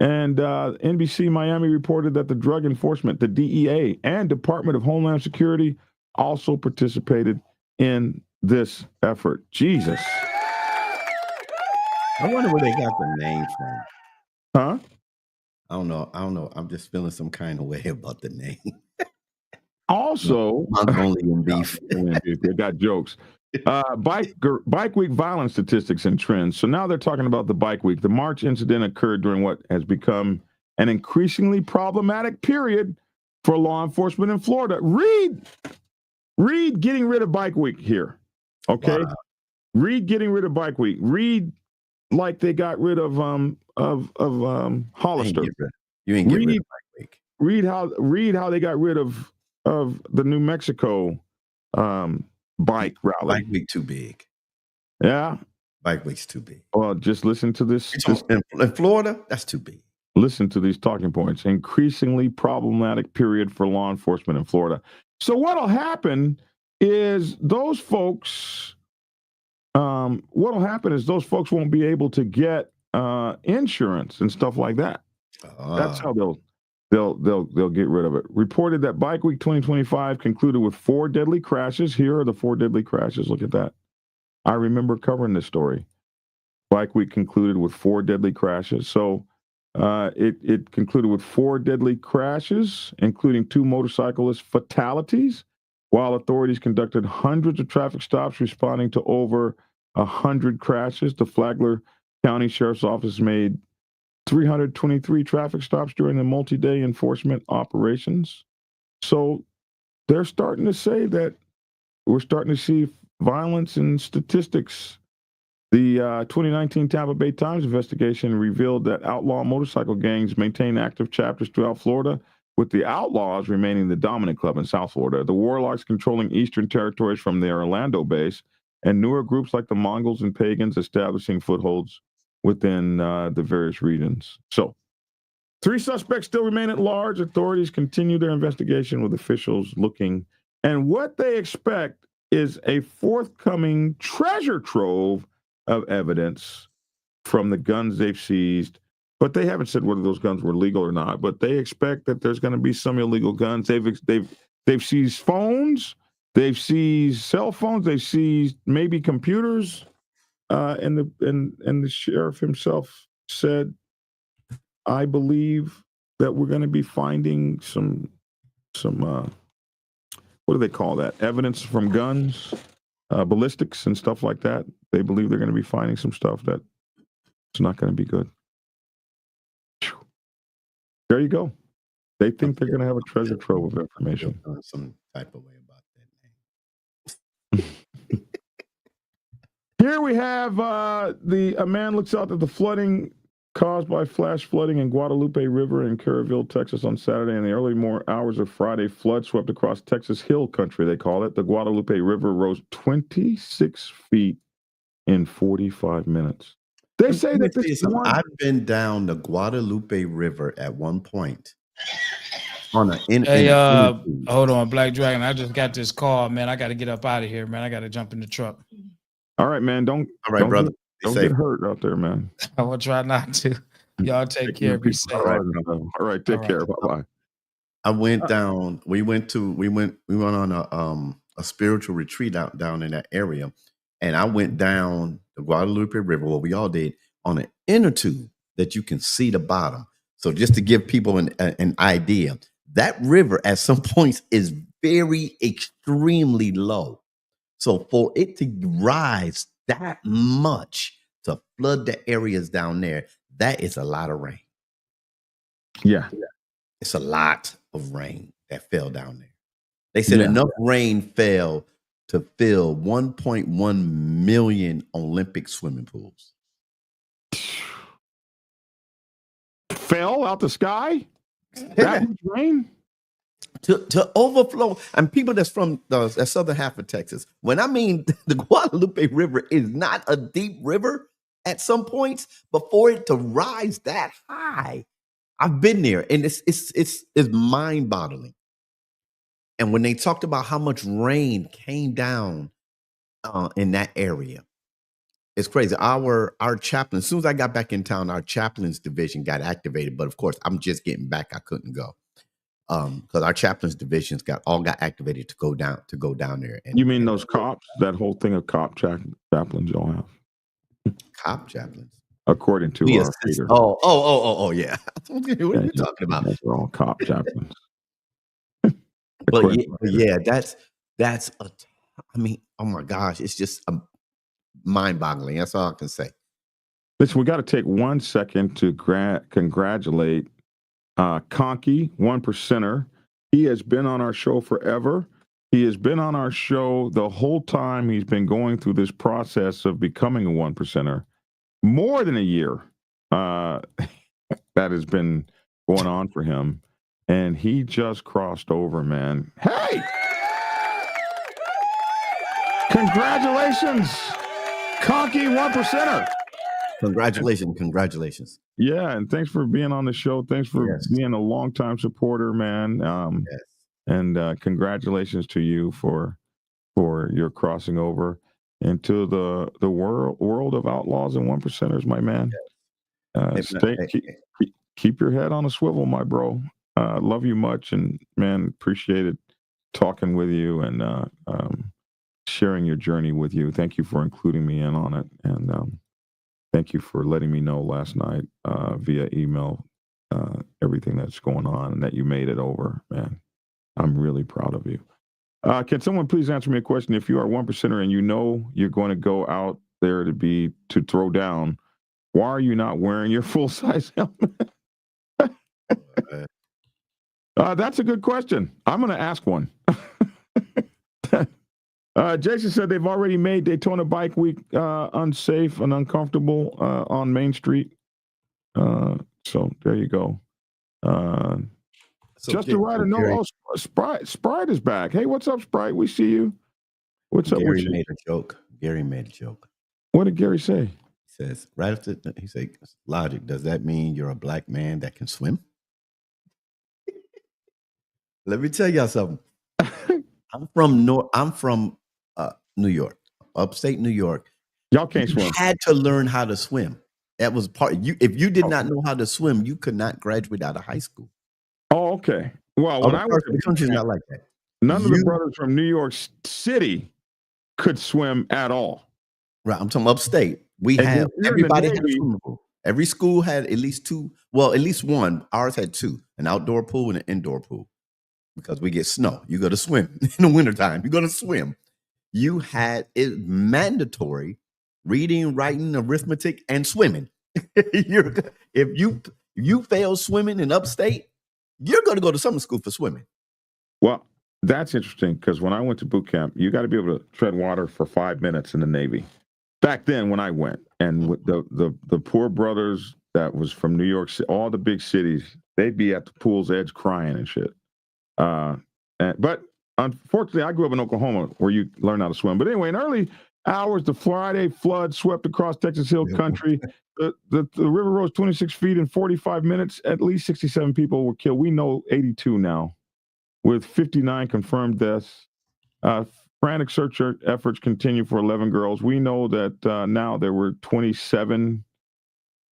And NBC Miami reported that the Drug Enforcement, the DEA, and Department of Homeland Security also participated in this effort. Jesus. I wonder where they got the name from. Huh? I don't know. I'm just feeling some kind of way about the name. Also, Mongolian beef. They got jokes. Bike Week violence statistics and trends. So now they're talking about the Bike Week. The March incident occurred during what has become an increasingly problematic period for law enforcement in Florida. Read getting rid of Bike Week here. Okay. Wow. Read getting rid of Bike Week. Read like they got rid of Hollister. You ain't getting rid of Bike Week. Read how they got rid of the New Mexico bike rally. Bike Week too big. Yeah. Bike Week's too big. Well, just listen to this. In Florida, that's too big. Listen to these talking points. Increasingly problematic period for law enforcement in Florida. So what'll happen is those folks won't be able to get insurance and stuff like that. That's how they'll get rid of it. Reported that Bike Week 2025 concluded with 4 deadly crashes. Here are the 4 deadly crashes. Look at that. I remember covering this story. Bike Week concluded with 4 deadly crashes. So it concluded with 4 deadly crashes, including 2 motorcyclist fatalities, while authorities conducted hundreds of traffic stops responding to over 100 crashes. The Flagler County Sheriff's Office made 323 traffic stops during the multi-day enforcement operations. So they're starting to say that we're starting to see violence in statistics. The 2019 Tampa Bay Times investigation revealed that outlaw motorcycle gangs maintain active chapters throughout Florida, with the Outlaws remaining the dominant club in South Florida, the Warlocks controlling eastern territories from their Orlando base, and newer groups like the Mongols and Pagans establishing footholds within the various regions. So 3 suspects still remain at large. Authorities continue their investigation with officials looking. And what they expect is a forthcoming treasure trove of evidence from the guns they've seized. But they haven't said whether those guns were legal or not. But they expect that there's going to be some illegal guns. They've seized phones. They've seized cell phones. They've seized maybe computers. And the sheriff himself said, I believe that we're going to be finding some what do they call that? Evidence from guns, ballistics and stuff like that. They believe they're going to be finding some stuff that it's not going to be good. There you go. They think they're going to have a treasure trove of information. Some type of way about that name. Here we have a man looks out at the flooding caused by flash flooding in Guadalupe River in Kerrville, Texas on Saturday. In the early hours of Friday, flood swept across Texas Hill Country, they call it. The Guadalupe River rose 26 feet in 45 minutes. They say that this one... I've been down the Guadalupe River at one point on an hold on, Black Dragon. I just got this call, man. I got to get up out of here, man. I got to jump in the truck. All right, man. Don't brother. Don't get hurt out there, man. I will try not to. Y'all take care. Be safe. All right. Take care. Bye-bye. I went down. We went on a spiritual retreat down in that area, and I went down the Guadalupe River. Well, we all did on an inner tube that you can see the bottom. So just to give people an idea, that river at some points is very extremely low. So for it to rise that much to flood the areas down there, that is a lot of rain. Yeah. It's a lot of rain that fell down there. They said enough rain fell to fill 1.1 million Olympic swimming pools. Fell out the sky? That much rain? To overflow. And people that's from the southern half of Texas, when I mean the Guadalupe River is not a deep river at some points, but for it to rise that high, I've been there, and it's mind-boggling. And when they talked about how much rain came down in that area, it's crazy. Our chaplain, as soon as I got back in town, our chaplains division got activated. But of course, I'm just getting back. I couldn't go because our chaplains divisions got activated to go down there. And, you mean those cops? That whole thing of cop chaplains y'all have? Cop chaplains. According to our leader. Oh, yeah. What are you talking about? They're all cop chaplains. But yeah, that's I mean, oh my gosh, it's just mind-boggling. That's all I can say. Listen, we got to take 1 second to congratulate Conky, 1%er. He has been on our show forever. He has been on our show the whole time he's been going through this process of becoming a 1%er. More than a year that has been going on for him. And he just crossed over, man. Hey! Congratulations, Conky 1%er. Congratulations. Yeah, and thanks for being on the show. Thanks for being a longtime supporter, man. And congratulations to you for your crossing over into the world of outlaws and 1%ers, my man. Keep your head on a swivel, my bro. Love you much, and man, appreciated talking with you and sharing your journey with you. Thank you for including me in on it, and thank you for letting me know last night via email everything that's going on and that you made it over, man. I'm really proud of you. Can someone please answer me a question? If you are 1%er and you know you're going to go out there to throw down, why are you not wearing your full-size helmet? That's a good question. I'm going to ask one. Jason said they've already made Daytona Bike Week unsafe and uncomfortable on Main Street. So there you go. Just the right no. Sprite is back. Hey, what's up, Sprite? We see you. What's up? Gary made a joke. What did Gary say? He says, right after he said, "Logic, does that mean you're a black man that can swim?" Let me tell y'all something. I'm from New York, upstate New York. Y'all can't swim. You had to learn how to swim. That was part. If you did not know how to swim, you could not graduate out of high school. Oh, okay. Well, when I was the country's not like that. None of the brothers from New York City could swim at all. Right. I'm talking upstate. Everybody had a swimming pool. Every school had at least two. Well, at least one. Ours had two: an outdoor pool and an indoor pool. Because we get snow. You go to swim in the wintertime. You go to swim. You had it mandatory reading, writing, arithmetic, and swimming. If you fail swimming in upstate, you're going to go to summer school for swimming. Well, that's interesting because when I went to boot camp, you got to be able to tread water for 5 minutes in the Navy. Back then when I went, and with the poor brothers that was from New York, all the big cities, they'd be at the pool's edge crying and shit. But unfortunately, I grew up in Oklahoma where you learn how to swim. But anyway, in early hours, the Friday flood swept across Texas Hill Country. The river rose 26 feet in 45 minutes. At least 67 people were killed. We know 82 now, with 59 confirmed deaths. Frantic search efforts continue for 11 girls. We know that now there were 27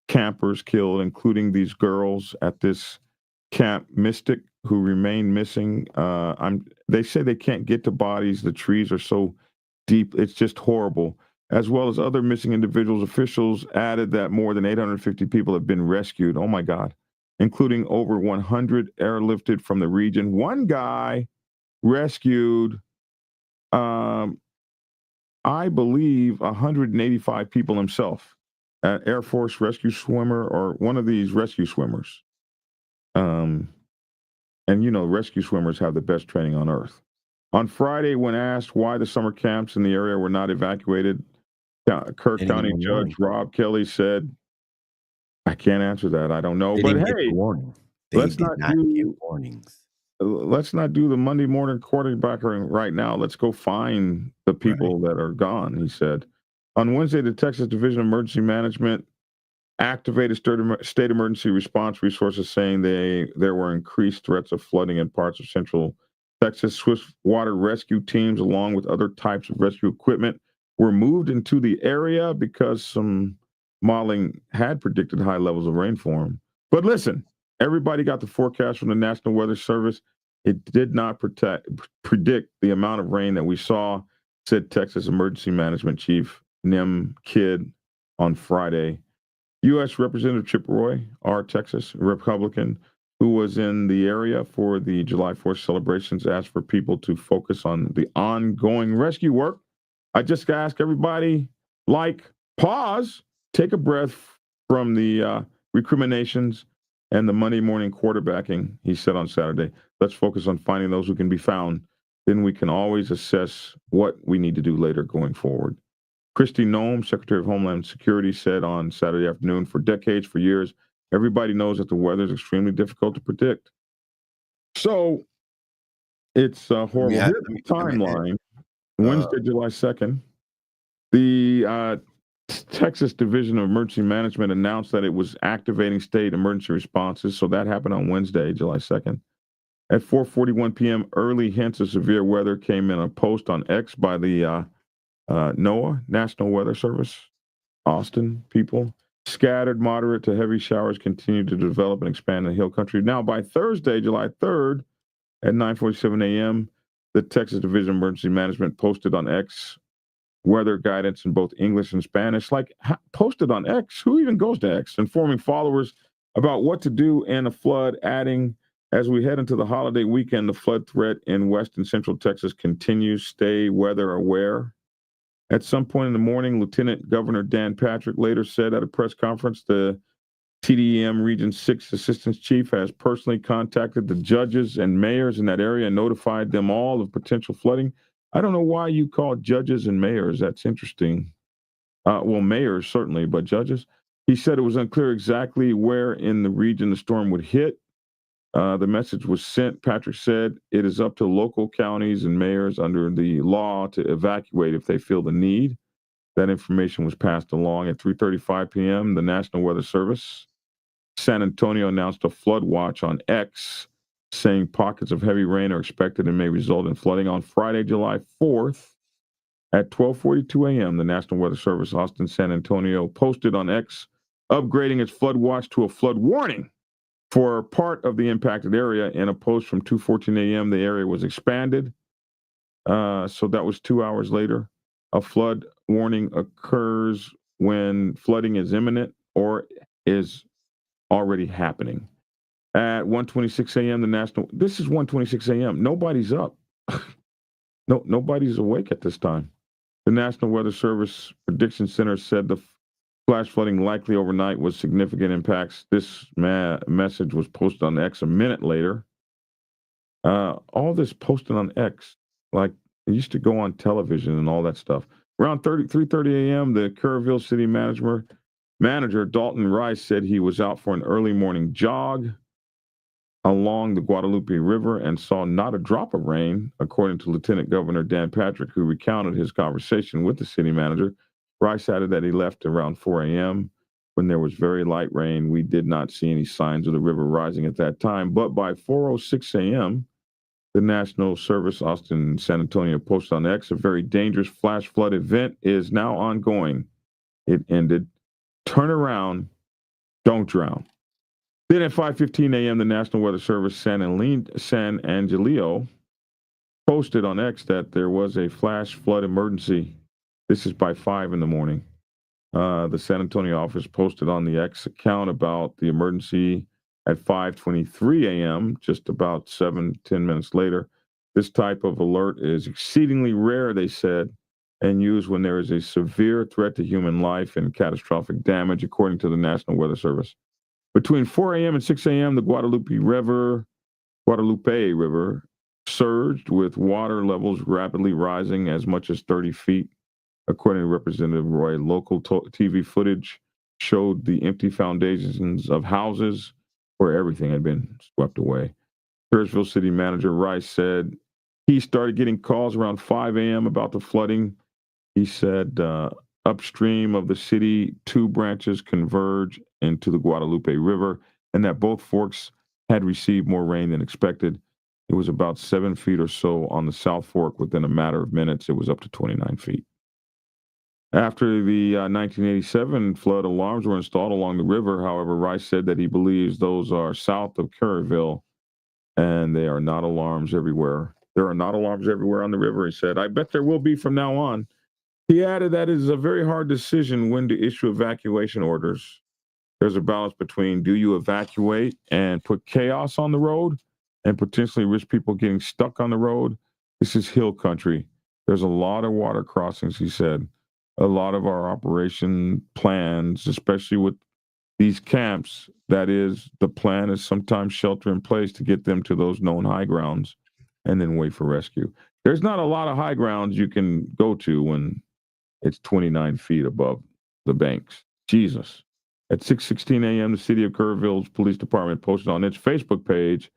campers killed, including these girls at this Camp Mystic who remain missing. They say they can't get to bodies. The trees are so deep. It's just horrible. As well as other missing individuals, officials added that more than 850 people have been rescued. Oh, my God. Including over 100 airlifted from the region. One guy rescued, I believe, 185 people himself. An Air Force rescue swimmer or one of these rescue swimmers. And, rescue swimmers have the best training on earth. On Friday, when asked why the summer camps in the area were not evacuated, Kirk County Judge Rob Kelly said, I can't answer that. I don't know. But hey, let's not do warnings. Let's not do the Monday morning quarterbacking right now. Let's go find the people that are gone, he said. On Wednesday, the Texas Division of Emergency Management activated state emergency response resources, saying there were increased threats of flooding in parts of central Texas. Swift water rescue teams, along with other types of rescue equipment, were moved into the area because some modeling had predicted high levels of rainfall. But listen, everybody got the forecast from the National Weather Service. It did not predict the amount of rain that we saw, said Texas Emergency Management Chief Nim Kidd on Friday. U.S. Representative Chip Roy, our Texas Republican, who was in the area for the July 4th celebrations, asked for people to focus on the ongoing rescue work. I just ask everybody, pause, take a breath from the recriminations and the Monday morning quarterbacking, he said on Saturday. Let's focus on finding those who can be found. Then we can always assess what we need to do later going forward. Kristi Noem, Secretary of Homeland Security, said on Saturday afternoon, for decades, for years, everybody knows that the weather is extremely difficult to predict. So it's horrible. Here's the timeline. Wednesday, July 2nd, the Texas Division of Emergency Management announced that it was activating state emergency responses. So that happened on Wednesday, July 2nd. At 4:41 p.m., early hints of severe weather came in a post on X by the NOAA, National Weather Service. Austin people. Scattered moderate to heavy showers continue to develop and expand in the Hill Country. Now, by Thursday, July 3rd, at 9:47 a.m., the Texas Division of Emergency Management posted on X weather guidance in both English and Spanish. Posted on X? Who even goes to X? Informing followers about what to do in a flood, adding, as we head into the holiday weekend, the flood threat in West and Central Texas continues. Stay weather aware. At some point in the morning, Lieutenant Governor Dan Patrick later said at a press conference, the TDEM Region 6 Assistant Chief has personally contacted the judges and mayors in that area and notified them all of potential flooding. I don't know why you call judges and mayors. That's interesting. Well, mayors certainly, but judges. He said it was unclear exactly where in the region the storm would hit. The message was sent. Patrick said it is up to local counties and mayors under the law to evacuate if they feel the need. That information was passed along at 3:35 p.m. The National Weather Service, San Antonio, announced a flood watch on X, saying pockets of heavy rain are expected and may result in flooding. On Friday, July 4th, at 12:42 a.m., the National Weather Service, Austin, San Antonio, posted on X, upgrading its flood watch to a flood warning for part of the impacted area. In a post from 2:14 a.m., the area was expanded. So that was 2 hours later. A flood warning occurs when flooding is imminent or is already happening. At 1:26 a.m., this is 1:26 a.m. Nobody's up. Nobody's awake at this time. The National Weather Service Prediction Center said the flash flooding likely overnight was significant impacts. This message was posted on X a minute later. All this posted on X, like it used to go on television and all that stuff. Around 3:30 a.m., the Kerrville City manager Dalton Rice said he was out for an early morning jog. along the Guadalupe River and saw not a drop of rain, according to Lieutenant Governor Dan Patrick, who recounted his conversation with the city manager. Rice added that he left around 4 a.m. when there was very light rain. We did not see any signs of the river rising at that time, but by 4:06 a.m., the National Service Austin San Antonio posted on X, a very dangerous flash flood event is now ongoing. It ended. Turn around, don't drown. Then at 5:15 a.m., the National Weather Service San Angelio posted on X that there was a flash flood emergency. This is by 5 in the morning. The San Antonio office posted on the X account about the emergency at 5:23 a.m., just about 10 minutes later. This type of alert is exceedingly rare, they said, and used when there is a severe threat to human life and catastrophic damage, according to the National Weather Service. Between 4 a.m. and 6 a.m., the Guadalupe River surged with water levels rapidly rising as much as 30 feet. According to Representative Roy, local TV footage showed the empty foundations of houses where everything had been swept away. Kerrsville City Manager Rice said he started getting calls around 5 a.m. about the flooding. He said upstream of the city, 2 branches converge into the Guadalupe River, and that both forks had received more rain than expected. It was about 7 feet or so on the South Fork. Within a matter of minutes, it was up to 29 feet. After the 1987 flood alarms were installed along the river, however, Rice said that he believes those are south of Kerrville, and they are not alarms everywhere. There are not alarms everywhere on the river, he said. I bet there will be from now on. He added that it is a very hard decision when to issue evacuation orders. There's a balance between do you evacuate and put chaos on the road and potentially risk people getting stuck on the road. This is hill country. There's a lot of water crossings, he said. A lot of our operation plans, especially with these camps, that is, the plan is sometimes shelter in place to get them to those known high grounds and then wait for rescue. There's not a lot of high grounds you can go to when it's 29 feet above the banks. Jesus. At 6:16 a.m., the city of Kerrville's police department posted on its Facebook page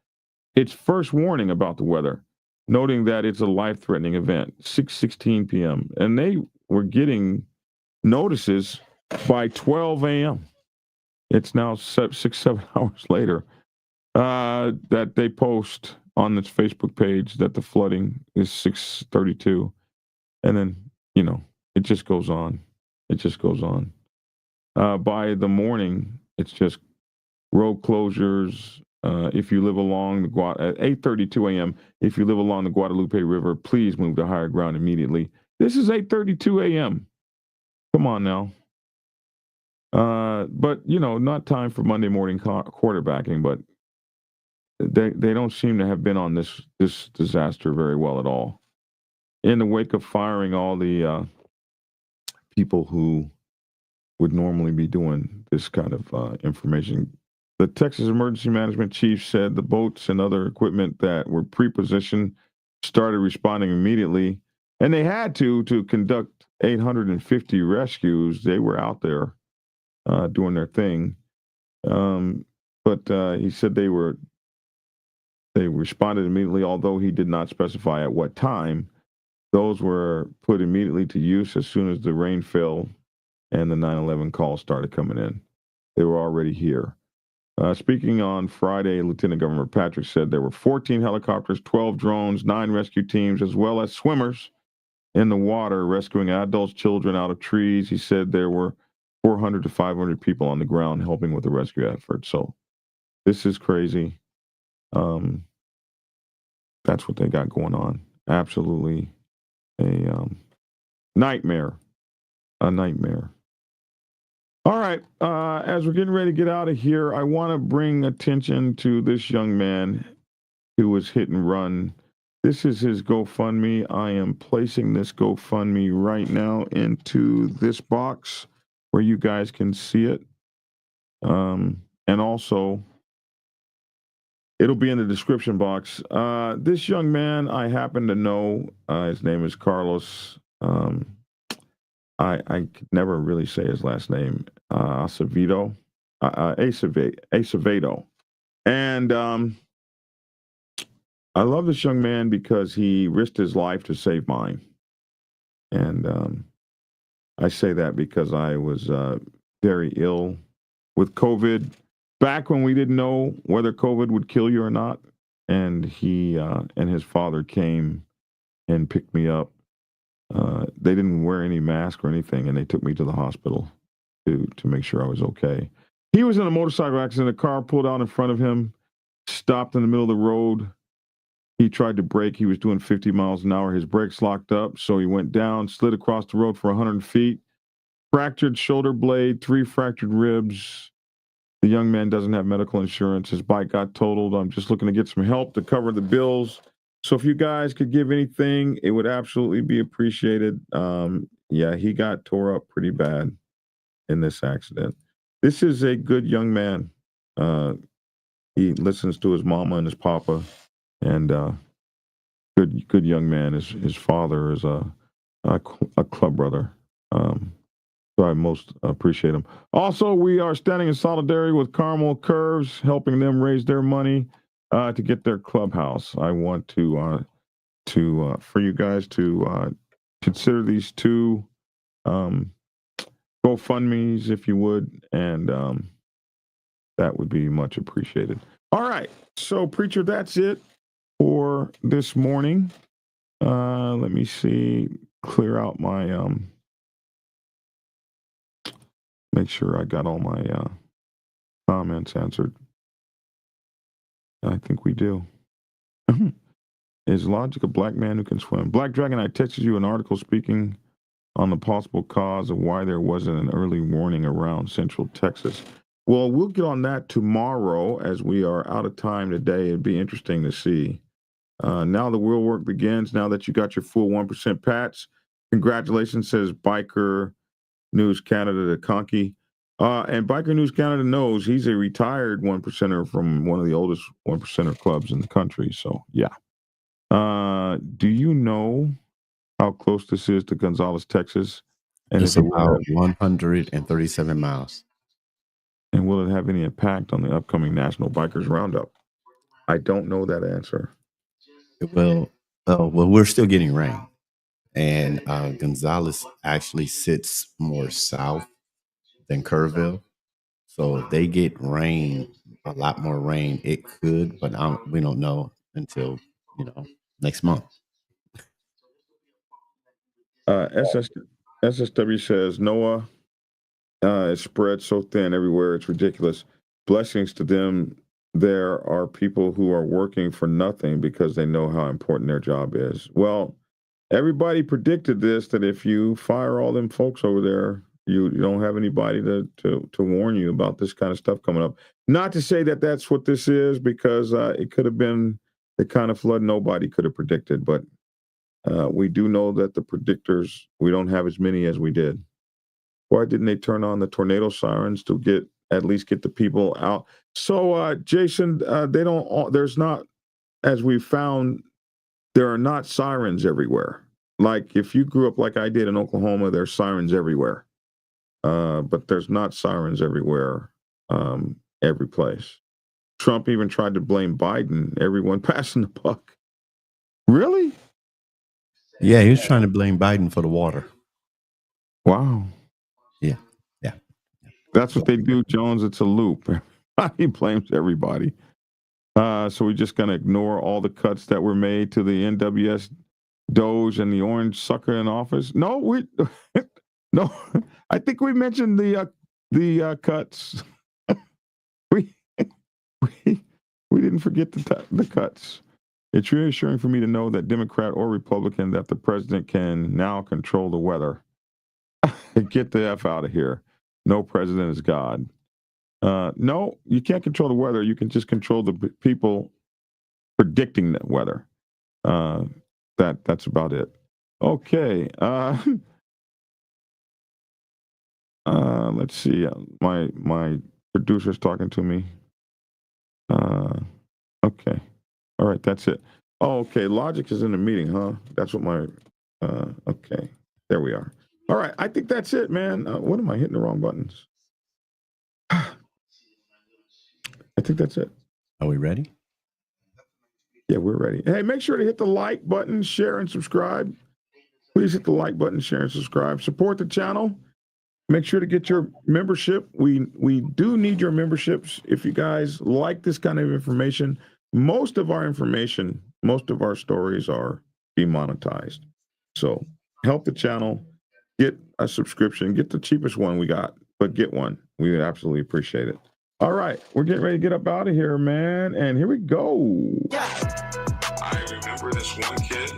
its first warning about the weather, noting that it's a life-threatening event. 6:16 p.m. And they were getting notices by 12 a.m. It's now 6-7 hours later that they post on its Facebook page that the flooding is 6:32. And then, it just goes on. It just goes on. By the morning, it's just road closures. If you live along at 8:32 a.m., if you live along the Guadalupe River, please move to higher ground immediately. This is 8:32 a.m. Come on now. But, not time for Monday morning quarterbacking, but they don't seem to have been on this disaster very well at all. In the wake of firing all the people who would normally be doing this kind of information, the Texas Emergency Management Chief said the boats and other equipment that were pre-positioned started responding immediately, and they had to conduct 850 rescues. They were out there doing their thing, but he said they responded immediately, although he did not specify at what time. Those were put immediately to use as soon as the rain fell and the 911 calls started coming in. They were already here. Speaking on Friday, Lieutenant Governor Patrick said there were 14 helicopters, 12 drones, 9 rescue teams, as well as swimmers in the water rescuing adults, children out of trees. He said there were 400 to 500 people on the ground helping with the rescue effort. So this is crazy. That's what they got going on. Absolutely a nightmare. A nightmare. All right. As we're getting ready to get out of here, I want to bring attention to this young man who was hit and run. This is his GoFundMe. I am placing this GoFundMe right now into this box where you guys can see it. And also, it'll be in the description box. This young man, I happen to know. His name is Carlos. I could never really say his last name. Acevedo. And I love this young man because he risked his life to save mine. And I say that because I was very ill with COVID back when we didn't know whether COVID would kill you or not. And he and his father came and picked me up. They didn't wear any mask or anything, and they took me to the hospital to make sure I was okay. He was in a motorcycle accident. A car pulled out in front of him, stopped in the middle of the road. He tried to brake. He was doing 50 miles an hour. His brakes locked up, so he went down, slid across the road for 100 feet, fractured shoulder blade, 3 fractured ribs. The young man doesn't have medical insurance. His bike got totaled. I'm just looking to get some help to cover the bills. So if you guys could give anything, it would absolutely be appreciated. Yeah, he got tore up pretty bad in this accident. This is a good young man. He listens to his mama and his papa, and good young man. His father is a club brother. So I most appreciate him. Also, we are standing in solidarity with Carmel Curves, helping them raise their money to get their clubhouse. I want to for you guys to consider these 2 GoFundMes, if you would, and that would be much appreciated. All right, so preacher, that's it for this morning. Let me see, clear out my make sure I got all my comments answered. I think we do. Is Logic a black man who can swim? Black Dragon, I texted you an article speaking on the possible cause of why there wasn't an early warning around Central Texas. Well, we'll get on that tomorrow as we are out of time today. It'd be interesting to see. Now the real work begins. Now that you got your full 1% patch, congratulations, says Biker News Canada to Conky. And Biker News Canada knows he's a retired 1%er from one of the oldest 1%er clubs in the country. So, yeah. Do you know how close this is to Gonzales, Texas? And it's about 137 miles. And will it have any impact on the upcoming National Bikers Roundup? I don't know that answer. Well, we're still getting rain. And Gonzales actually sits more south than Kerrville. So if they get rain, a lot more rain, it could, but we don't know until, next month. SSW says, Noah, is spread so thin everywhere, it's ridiculous. Blessings to them. There are people who are working for nothing because they know how important their job is. Well, everybody predicted this, that if you fire all them folks over there, you don't have anybody to warn you about this kind of stuff coming up. Not to say that that's what this is, because it could have been the kind of flood nobody could have predicted. But we do know that the predictors, we don't have as many as we did. Why didn't they turn on the tornado sirens to at least get the people out? So, Jason, there's not, as we found, there are not sirens everywhere. Like if you grew up like I did in Oklahoma, there's sirens everywhere. But there's not sirens everywhere, every place. Trump even tried to blame Biden, everyone passing the buck. Really? Yeah, he was trying to blame Biden for the water. Wow. Yeah. That's what they do, Jones. It's a loop. He blames everybody. So we're just going to ignore all the cuts that were made to the NWS Doge and the orange sucker in office. No, no. I think we mentioned the cuts. we didn't forget the cuts. It's reassuring for me to know that Democrat or Republican, that the president can now control the weather. Get the F out of here. No president is God. No, you can't control the weather. You can just control the people predicting the weather. That's about it. Okay. Let's see. My producer's talking to me. Okay. All right. That's it. Oh, okay. Logic is in the meeting, huh? That's what my. Okay. There we are. All right. I think that's it, man. What am I hitting the wrong buttons? I think that's it. Are we ready? Yeah, we're ready. Hey, make sure to hit the like button, share, and subscribe. Please hit the like button, share, and subscribe. Support the channel. Make sure to get your membership. We do need your memberships. If you guys like this kind of information, most of our information, most of our stories are demonetized. So help the channel. Get a subscription. Get the cheapest one we got, but get one. We would absolutely appreciate it. All right, we're getting ready to get up out of here, man. And here we go. I remember this one kid.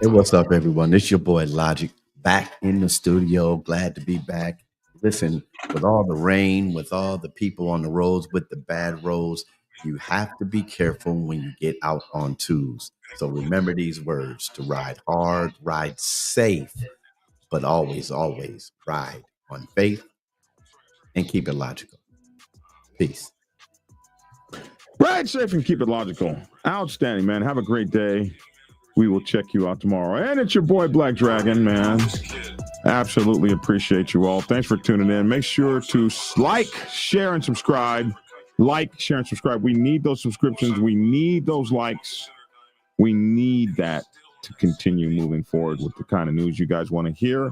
Hey, what's up, everyone? It's your boy Logic back in the studio. Glad to be back. Listen, with all the rain, with all the people on the roads, with the bad roads, you have to be careful when you get out on twos. So remember these words: to ride hard, ride safe, but always, always ride on faith and keep it logical. Peace. Ride safe and keep it logical. Outstanding, man. Have a great day. We will check you out tomorrow. And it's your boy Black Dragon, man. Absolutely appreciate you all. Thanks for tuning in. Make sure to like, share, and subscribe. Like, share, and subscribe. We need those subscriptions. We need those likes. We need that to continue moving forward with the kind of news you guys want to hear.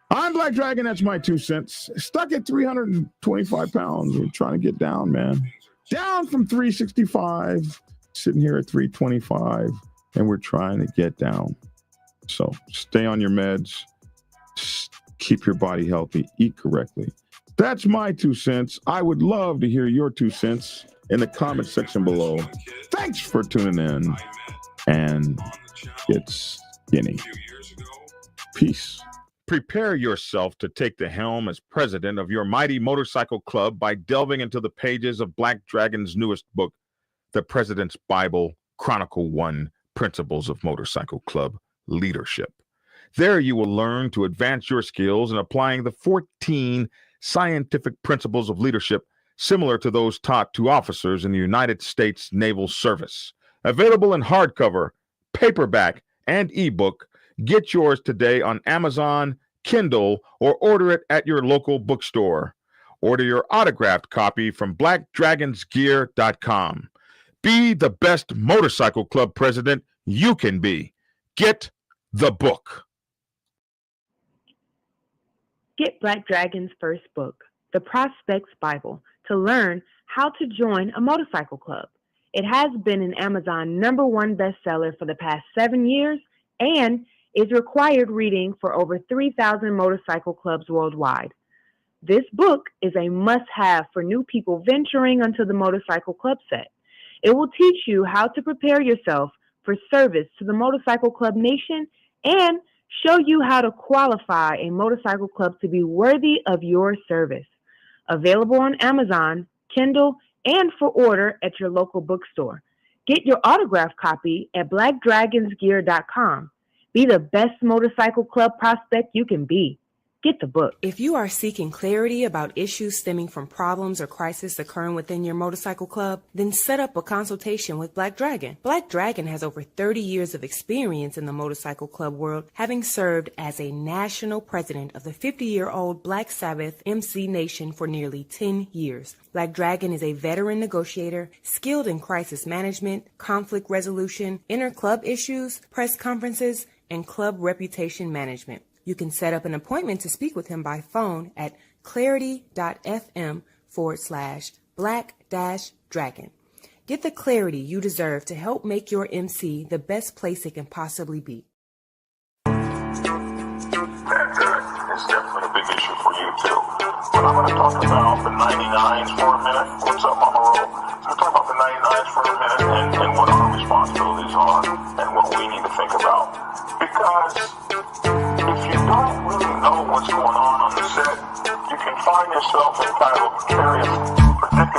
I'm Black Dragon. That's my 2 cents. Stuck at 325 pounds. We're trying to get down, man. Down from 365. Sitting here at 325. And we're trying to get down. So stay on your meds. Keep your body healthy. Eat correctly. That's my 2 cents. I would love to hear your 2 cents in the comment section below. Thanks for tuning in. And get skinny. Peace. Prepare yourself to take the helm as president of your mighty motorcycle club by delving into the pages of Black Dragon's newest book, The President's Bible, Chronicle 1, Principles of Motorcycle Club Leadership. There you will learn to advance your skills in applying the 14 scientific principles of leadership similar to those taught to officers in the United States Naval Service. Available in hardcover, paperback, and ebook. Get yours today on Amazon, Kindle, or order it at your local bookstore. Order your autographed copy from blackdragonsgear.com. Be the best motorcycle club president you can be. Get the book. Get Black Dragon's first book, The Prospect's Bible, to learn how to join a motorcycle club. It has been an Amazon #1 bestseller for the past 7 years and is required reading for over 3,000 motorcycle clubs worldwide. This book is a must-have for new people venturing onto the motorcycle club set. It will teach you how to prepare yourself for service to the motorcycle club nation and show you how to qualify a motorcycle club to be worthy of your service. Available on Amazon, Kindle, and for order at your local bookstore. Get your autographed copy at blackdragonsgear.com. Be the best motorcycle club prospect you can be. Get the book. If you are seeking clarity about issues stemming from problems or crises occurring within your motorcycle club, then set up a consultation with Black Dragon. Black Dragon has over 30 years of experience in the motorcycle club world, having served as a national president of the 50-year-old Black Sabbath MC Nation for nearly 10 years. Black Dragon is a veteran negotiator, skilled in crisis management, conflict resolution, inter-club issues, press conferences, and club reputation management. You can set up an appointment to speak with him by phone at clarity.fm/black-dragon. Get the clarity you deserve to help make your MC the best place it can possibly be. It's definitely a big issue for you too. But I'm going to talk about the 99s for a minute. What's up, Mama Roll? I'm going to talk about the 99s for a minute and what our responsibilities are and what we need to think about. Because if you don't really know what's going on the set, you can find yourself in kind of a precarious predicament.